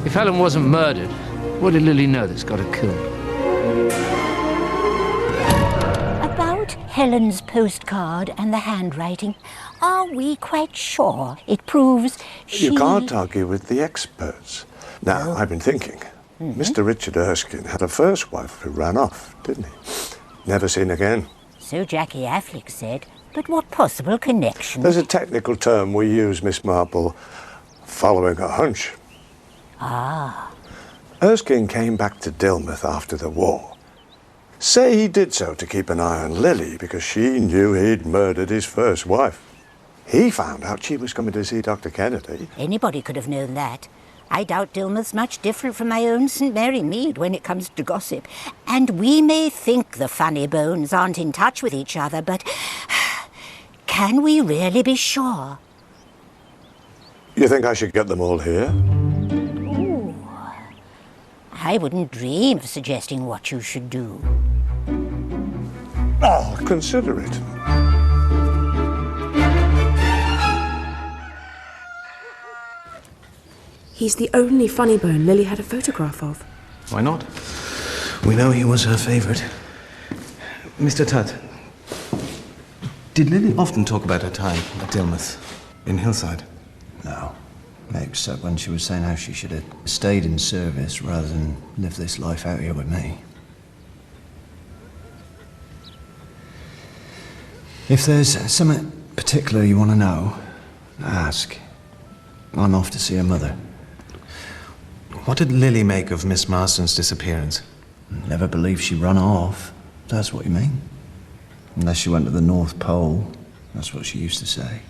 If Helen wasn't murdered, what did Lily know that's got her killed? About Helen's postcard and the handwriting, are we quite sure it proves she... You can't argue with the experts. Now, I've been thinking. Mr. Richard Erskine had a first wife who ran off, didn't he? Never seen again. So Jackie Affleck said. But what possible connection? There's a technical term we use, Miss Marple. Following a hunch. Ah. Erskine came back to Dilmouth after the war. Say he did so to keep an eye on Lily because she knew he'd murdered his first wife. He found out she was coming to see Dr. Kennedy. Anybody could have known that. I doubt Dilmouth's much different from my own St. Mary Mead when it comes to gossip. And we may think the funny bones aren't in touch with each other, but can we really be sure? You think I should get them all here? Ooh. I wouldn't dream of suggesting what you should do. I'll consider it. He's the only funny bone Lily had a photograph of. Why not? We know he was her favourite. Mr. Tutt, did Lily often talk about her time at Dilmouth, in Hillside? No. Except when she was saying how she should have stayed in service rather than live this life out here with me. If there's something particular you want to know, ask. I'm off to see her mother. What did Lily make of Miss Marston's disappearance? Never believed she run off. That's what you mean. Unless she went to the North Pole. That's what she used to say.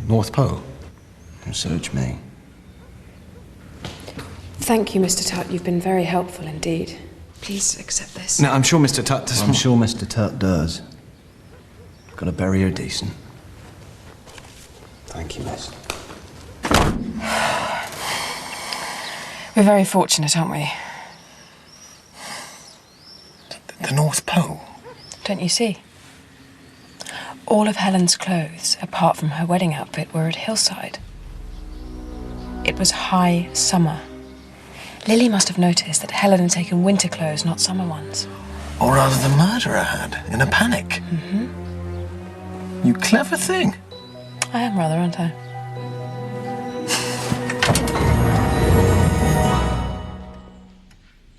North Pole? Search me. Thank you, Mr. Tutt. You've been very helpful indeed. Please accept this. No, I'm sure Mr. Tutt does. I'm sure Mr. Tutt does. Got to bury her decent. Thank you, miss. We're very fortunate, aren't we? The North Pole? Don't you see? All of Helen's clothes, apart from her wedding outfit, were at Hillside. It was high summer. Lily must have noticed that Helen had taken winter clothes, not summer ones. Or rather the murderer had, in a panic. You clever thing. I am rather, aren't I?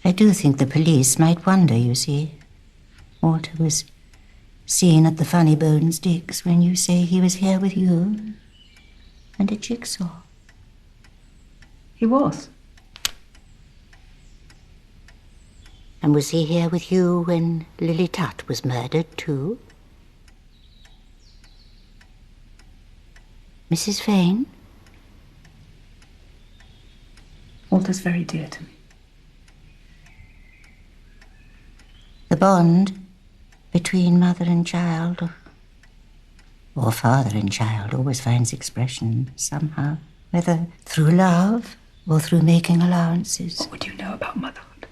I do think the police might wonder, you see. Walter was seen at the Funny Bones digs when you say he was here with you and a jigsaw. He was. And was he here with you when Lily Tutt was murdered too? Mrs. Vane? Walter's very dear to me. The bond between mother and child, or father and child, always finds expression somehow, whether through love or through making allowances. What would you know about motherhood?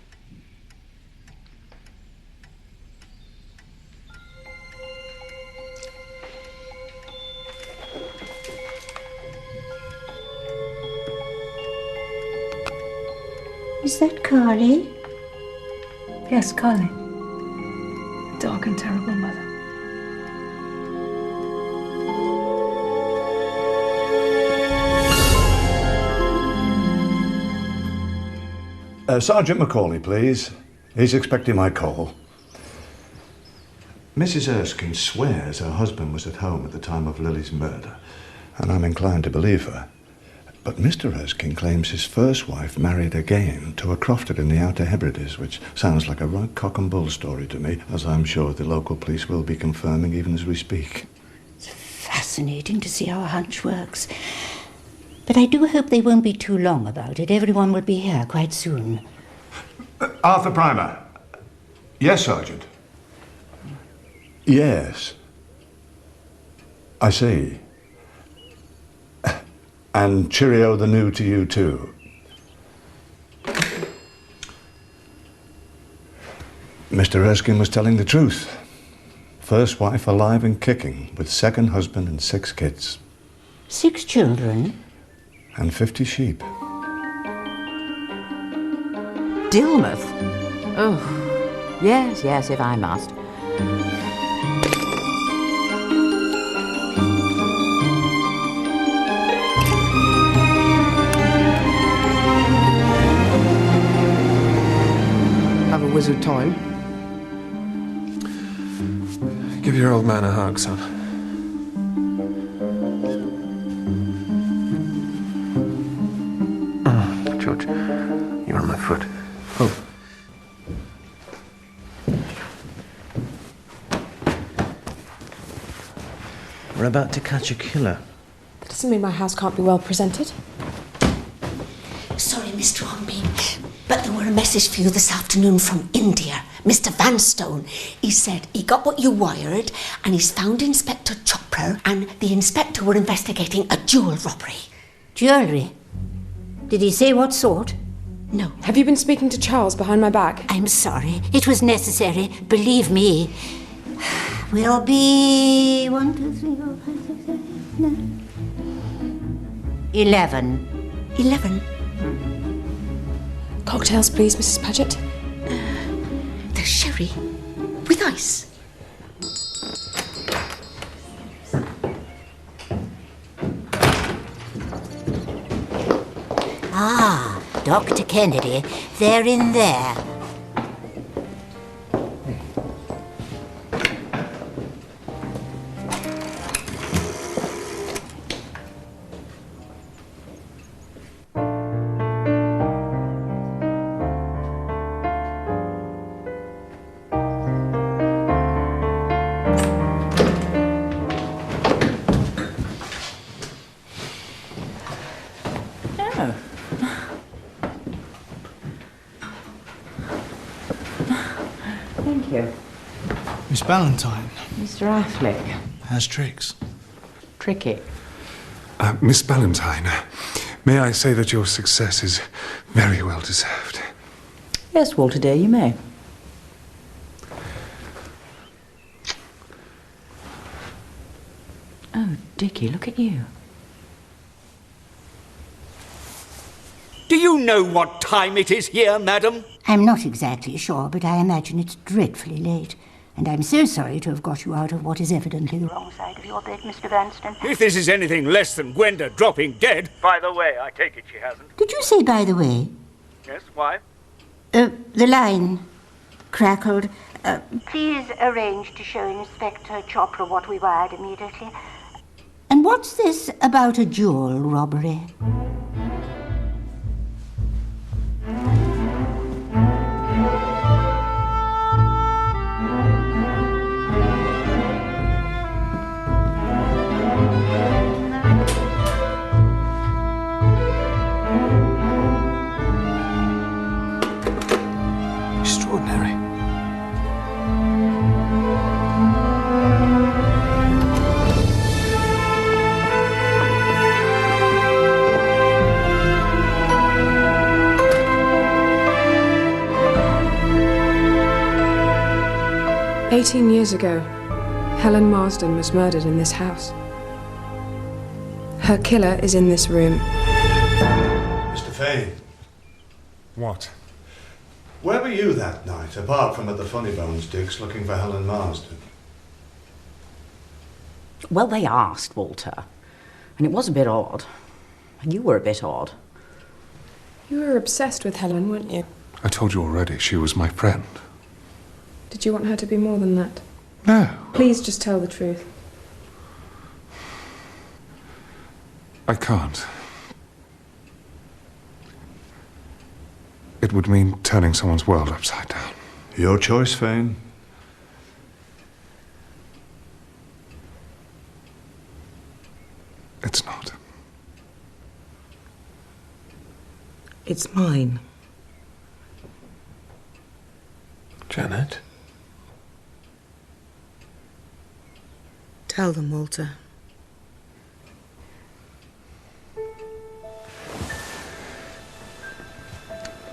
Is that Carly? Yes, Carly. Dark and terrible mother. Sergeant Macaulay, please. He's expecting my call. Mrs. Erskine swears her husband was at home at the time of Lily's murder, and I'm inclined to believe her. But Mr. Erskine claims his first wife married again to a crofter in the Outer Hebrides, which sounds like a right cock and bull story to me, as I'm sure the local police will be confirming even as we speak. It's fascinating to see how a hunch works. But I do hope they won't be too long about it. Everyone will be here quite soon. Arthur Primer. Yes, Sergeant. Yes. I see. And cheerio the new to you too. Mr. Erskine was telling the truth. First wife alive and kicking, with second husband and 6 kids. 6 children? And 50 sheep. Dilmouth? Oh, yes, yes, if I must. Have a wizard time. Give your old man a hug, son. George, you're on my foot. Oh. We're about to catch a killer. That doesn't mean my house can't be well presented. Sorry, Mr. Hornbeam, but there were a message for you this afternoon from India. Mr. Vanstone. He said he got what you wired and he's found Inspector Chopra and the inspector were investigating a jewel robbery. Jewellery? Did he say what sort? No. Have you been speaking to Charles behind my back? I'm sorry. It was necessary. Believe me. We'll be 1, 2, 3, 4, 5, 6, 7, 8, 9. 11. 11. Cocktails, please, Mrs. Paget. There's sherry with ice. Ah, Dr. Kennedy. They're in there. Thank you. Miss Ballantyne. Mr. Affleck. Has tricks. Tricky. Miss Ballantyne, may I say that your success is very well deserved. Yes, Walter dear, you may. Oh, Dickie, look at you. Do you know what time it is here, madam? I'm not exactly sure, but I imagine it's dreadfully late. And I'm so sorry to have got you out of what is evidently the wrong side of your bed, Mr. Vanstone. If this is anything less than Gwenda dropping dead... By the way, I take it she hasn't. Did you say, by the way? Yes, why? The line crackled. Please arrange to show Inspector Chopra what we wired immediately. And what's this about a jewel robbery? Extraordinary. "18 years ago, Helen Marsden was murdered in this house. Her killer is in this room." Mr. Fay, What? where were you that night, apart from at the Funny Bones digs looking for Helen Marsden? Well, they asked, Walter. And it was a bit odd. And you were a bit odd. You were obsessed with Helen, weren't you? I told you already, she was my friend. Did you want her to be more than that? No. Please just tell the truth. I can't. It would mean turning someone's world upside down. Your choice, Fane. It's not. It's mine. Janet? Tell them, Walter.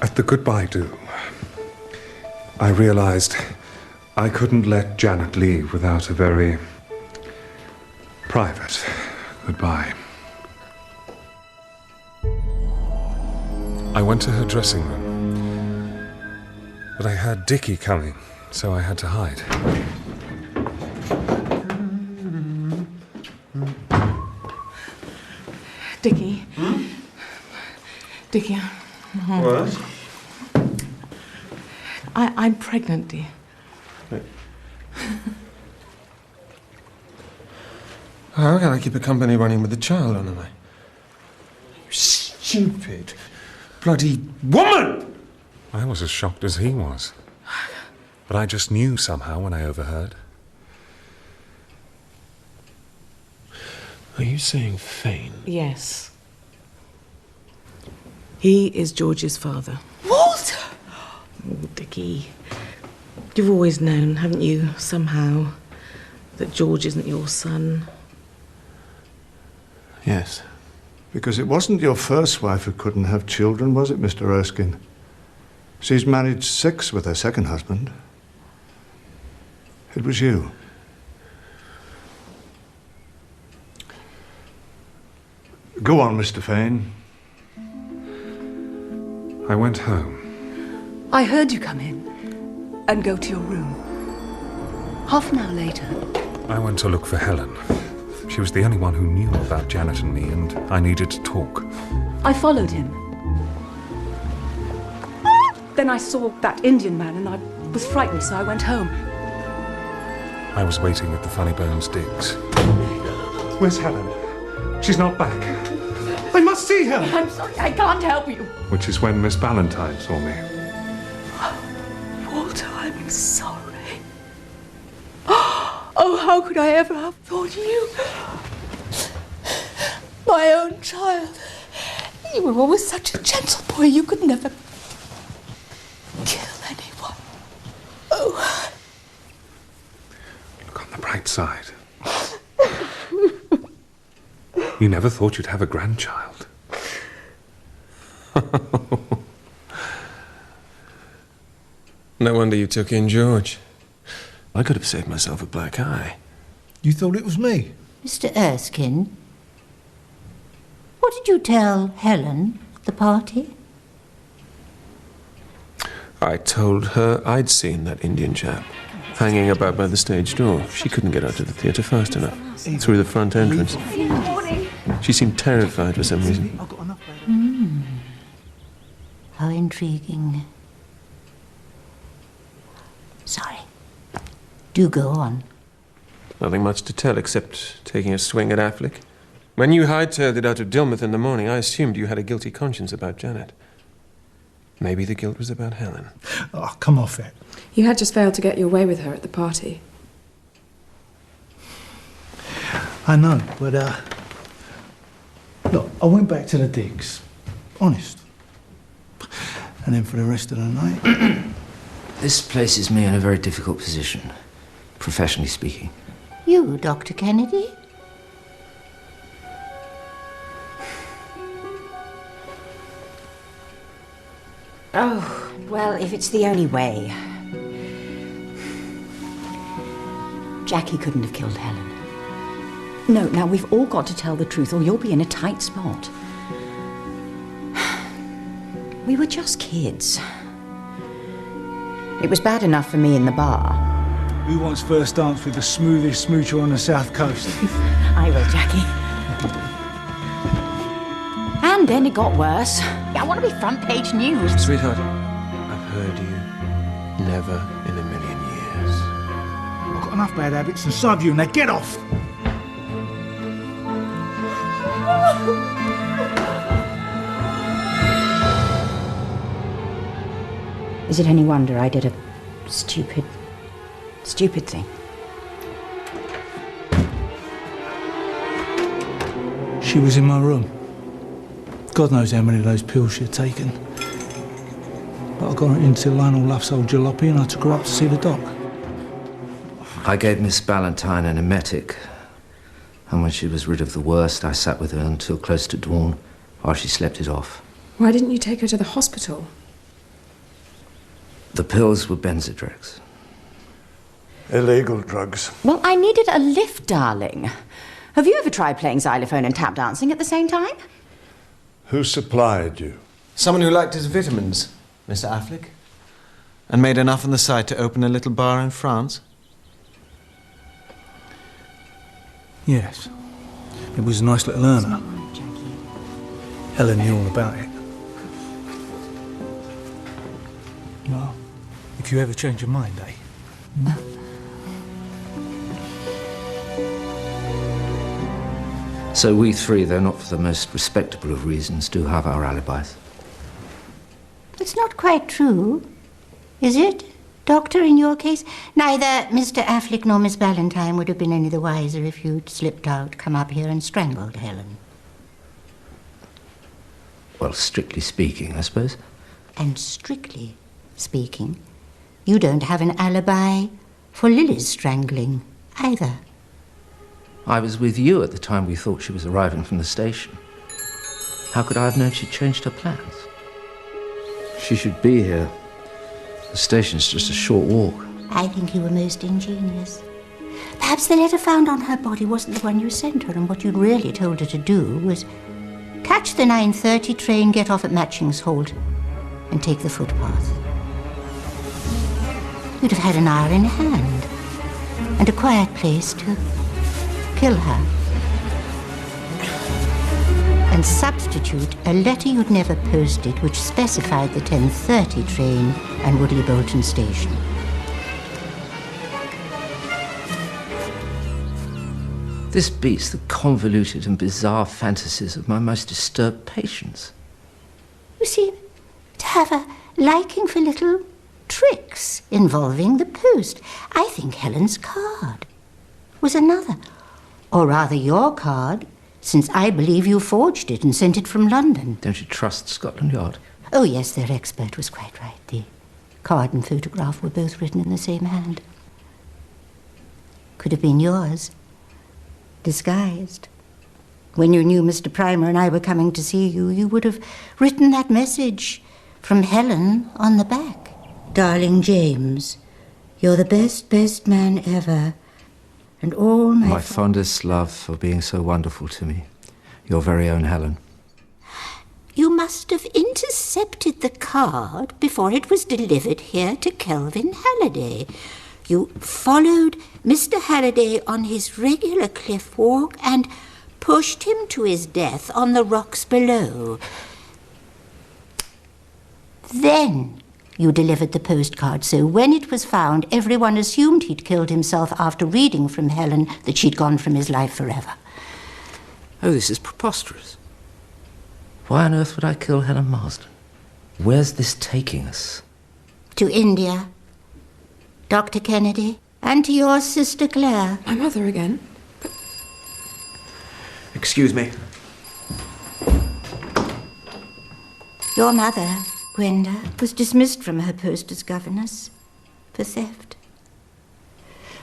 At the goodbye do, I realized I couldn't let Janet leave without a very private goodbye. I went to her dressing room, but I heard Dickie coming, so I had to hide. Dickie. Dickie. What? I'm pregnant, dear. How can I keep a company running with a child on I? You stupid, bloody woman! I was as shocked as he was. But I just knew somehow when I overheard. Are you saying Fane? Yes. He is George's father. Walter! Oh, Dickie. You've always known, haven't you, somehow, that George isn't your son? Yes. Because it wasn't your first wife who couldn't have children, was it, Mr. Erskine? She's married 6 with her second husband. It was you. Go on, Mr. Fane. I went home. I heard you come in and go to your room. Half an hour later. I went to look for Helen. She was the only one who knew about Janet and me, and I needed to talk. I followed him. Then I saw that Indian man and I was frightened, so I went home. I was waiting at the Funny Bones digs. Where's Helen? She's not back. I must see her! I'm sorry, I can't help you. Which is when Miss Ballantyne saw me. Walter, I'm sorry. Oh, how could I ever have thought you? My own child. You were always such a gentle boy, you could never kill anyone. Oh. Look on the bright side. You never thought you'd have a grandchild. No wonder you took in George. I could have saved myself a black eye. You thought it was me? Mr. Erskine, what did you tell Helen at the party? I told her I'd seen that Indian chap hanging about by the stage door. She couldn't get out of the theatre fast enough. Through the front entrance. She seemed terrified for some reason. How intriguing. Sorry. Do go on. Nothing much to tell except taking a swing at Affleck. When you hightailed it out of Dilmouth in the morning, I assumed you had a guilty conscience about Janet. Maybe the guilt was about Helen. Oh, come off it. You had just failed to get your way with her at the party. I know, but, look, I went back to the digs. Honest. And then for the rest of the night... This places me in a very difficult position, professionally speaking. You, Dr. Kennedy? Oh, well, if it's the only way. Jackie couldn't have killed Helen. No, now we've all got to tell the truth or you'll be in a tight spot. We were just kids. It was bad enough for me in the bar. Who wants first dance with the smoothest smoocher on the south coast? I will, Jackie. And then it got worse. I want to be front page news. Sweetheart, I've heard you never in a million years. I've got enough bad habits inside you, now get off! Is it any wonder I did a stupid thing? She was in my room. God knows how many of those pills she'd taken. But I got her into Lionel Luff's old jalopy and I took her up to see the doc. I gave Miss Ballantyne an emetic, and when she was rid of the worst, I sat with her until close to dawn while she slept it off. Why didn't you take her to the hospital? The pills were Benzodrex. Illegal drugs. Well, I needed a lift, darling. Have you ever tried playing xylophone and tap dancing at the same time? Who supplied you? Someone who liked his vitamins, Mr. Affleck. And made enough on the side to open a little bar in France. Yes. It was a nice little earner. Helen knew all about it. Well, if you ever change your mind, eh? So we three, though not for the most respectable of reasons, do have our alibis. It's not quite true, is it, Doctor, in your case? Neither Mr. Affleck nor Miss Valentine would have been any the wiser if you'd slipped out, come up here and strangled Helen. Well, strictly speaking, I suppose. And strictly speaking, you don't have an alibi for Lily's strangling, either. I was with you at the time we thought she was arriving from the station. How could I have known she'd changed her plans? She should be here. The station's just a short walk. I think you were most ingenious. Perhaps the letter found on her body wasn't the one you sent her, and what you'd really told her to do was catch the 9:30 train, get off at Matching's Halt, and take the footpath. You'd have had an hour in hand, and a quiet place to kill her. And substitute a letter you'd never posted which specified the 10:30 train and Woodley Bolton station. This beats the convoluted and bizarre fantasies of my most disturbed patients. You seem to have a liking for little tricks involving the post. I think Helen's card was another. Or rather your card, since I believe you forged it and sent it from London. Don't you trust Scotland Yard? Oh yes, their expert was quite right. The card and photograph were both written in the same hand. Could have been yours. Disguised. When you knew Mr. Primer and I were coming to see you, you would have written that message from Helen on the back. Darling James, you're the best man ever. And all my fondest love for being so wonderful to me. Your very own Helen. You must have intercepted the card before it was delivered here to Kelvin Halliday. You followed Mr. Halliday on his regular cliff walk and pushed him to his death on the rocks below. Then you delivered the postcard, so when it was found, everyone assumed he'd killed himself after reading from Helen that she'd gone from his life forever. Oh, this is preposterous. Why on earth would I kill Helen Marsden? Where's this taking us? To India, Dr. Kennedy, and to your sister Claire. My mother again? But... Excuse me. Your mother, Gwenda, was dismissed from her post as governess for theft.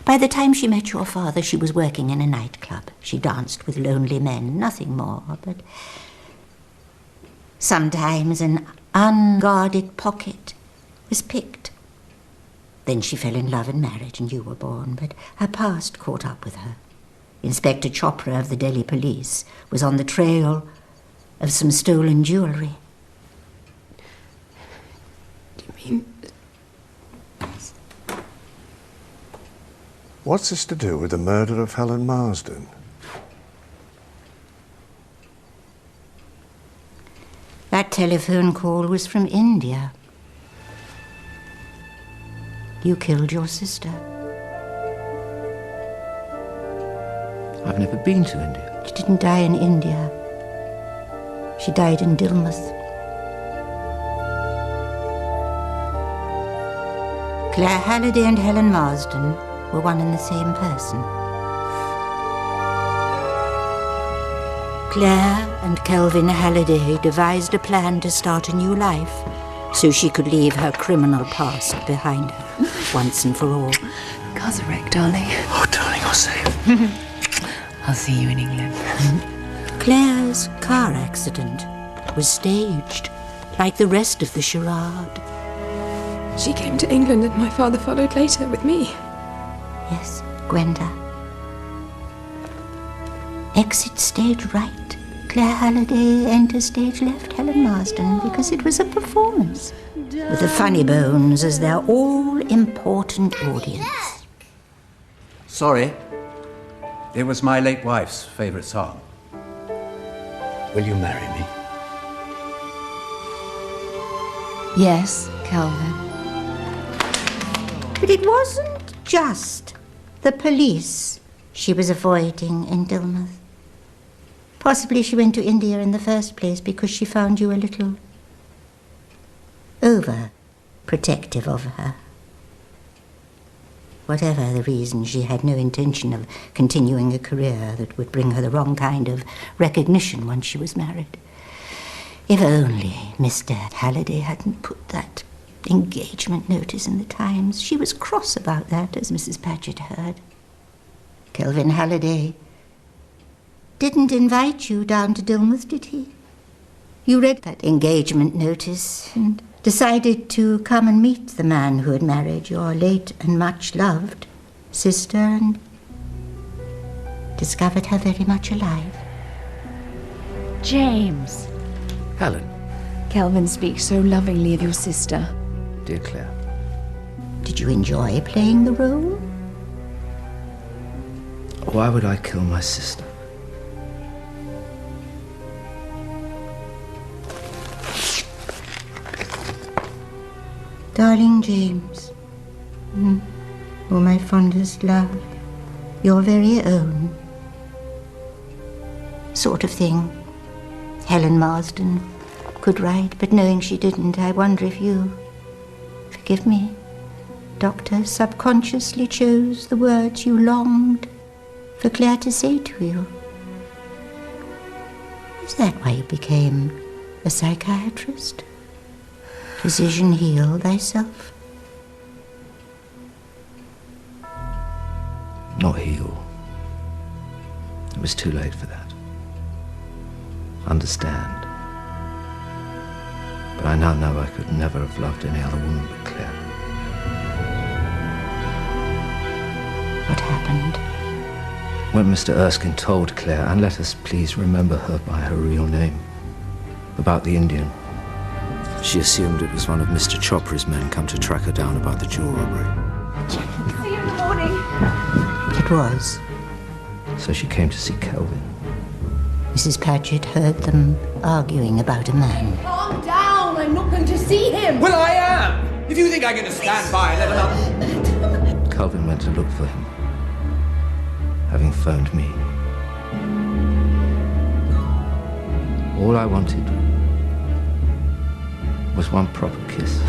By the time she met your father, she was working in a nightclub. She danced with lonely men, nothing more, but sometimes an unguarded pocket was picked. Then she fell in love and married, and you were born, but her past caught up with her. Inspector Chopra of the Delhi police was on the trail of some stolen jewellery. What's this to do with the murder of Helen Marsden? That telephone call was from India. You killed your sister. I've never been to India. She didn't die in India. She died in Dilmouth. Claire Halliday and Helen Marsden were one and the same person. Claire and Kelvin Halliday devised a plan to start a new life so she could leave her criminal past behind her once and for all. Car's a wreck, darling. Oh, darling, I'll save. I'll see you in England. Claire's car accident was staged, like the rest of the charade. She came to England and my father followed later with me. Yes, Gwenda. Exit stage right. Claire Halliday enters stage left. Helen Marsden, because it was a performance. With the Funny Bones as their all-important audience. Sorry. It was my late wife's favourite song. Will you marry me? Yes, Calvin. But it wasn't just the police she was avoiding in Dilmouth. Possibly she went to India in the first place because she found you a little over-protective of her. Whatever the reason, she had no intention of continuing a career that would bring her the wrong kind of recognition once she was married. If only Mr. Halliday hadn't put that engagement notice in the Times. She was cross about that, as Mrs. Paget heard. Kelvin Halliday didn't invite you down to Dilmouth, did he? You read that engagement notice and decided to come and meet the man who had married your late and much-loved sister and discovered her very much alive. James. Helen. Kelvin speaks so lovingly of your sister. Dear Claire. Did you enjoy playing the role? Why would I kill my sister? Darling James, oh my fondest love, your very own sort of thing. Helen Marsden could write, but knowing she didn't, I wonder if you, forgive me, Doctor, subconsciously chose the words you longed for Claire to say to you. Is that why you became a psychiatrist? Physician, heal thyself. Not heal. It was too late for that. Understand. But I now know I could never have loved any other woman but Claire. What happened? When Mr. Erskine told Claire, and let us please remember her by her real name, about the Indian, she assumed it was one of Mr. Chopra's men come to track her down about the jewel robbery. See you in the morning. It was. So she came to see Kelvin. Mrs. Paget heard them arguing about a man. Calm down, I'm not going to see him. Well, I am! If you think I'm going to stand by and let another... Kelvin went to look for him, having phoned me. All I wanted was one proper kiss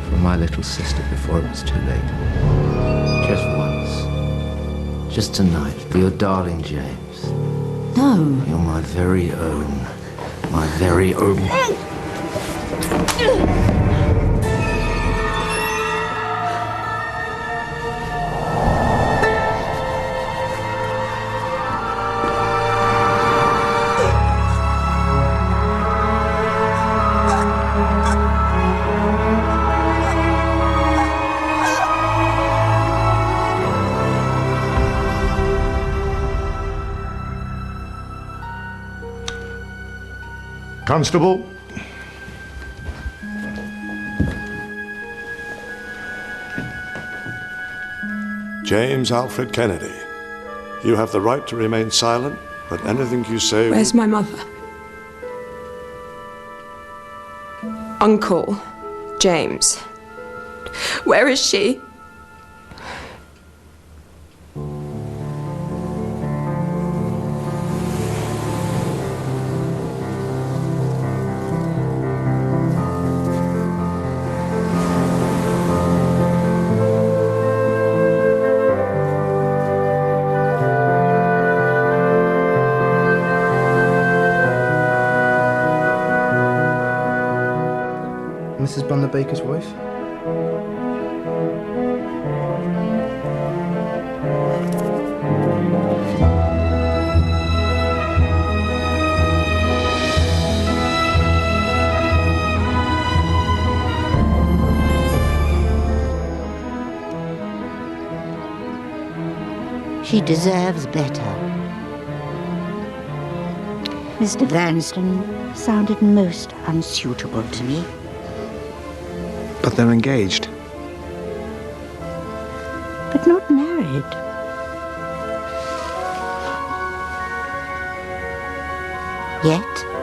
from my little sister before it was too late. Just once. Just tonight. For your darling James. No. You're my very own. My very own. Constable. James Alfred Kennedy. You have the right to remain silent, but anything you say... Where's my mother? Uncle James. Where is she? Mrs. Bunner Baker's wife? She deserves better. Mr. Vanstone sounded most unsuitable to me. But they're engaged. But not married. Yet.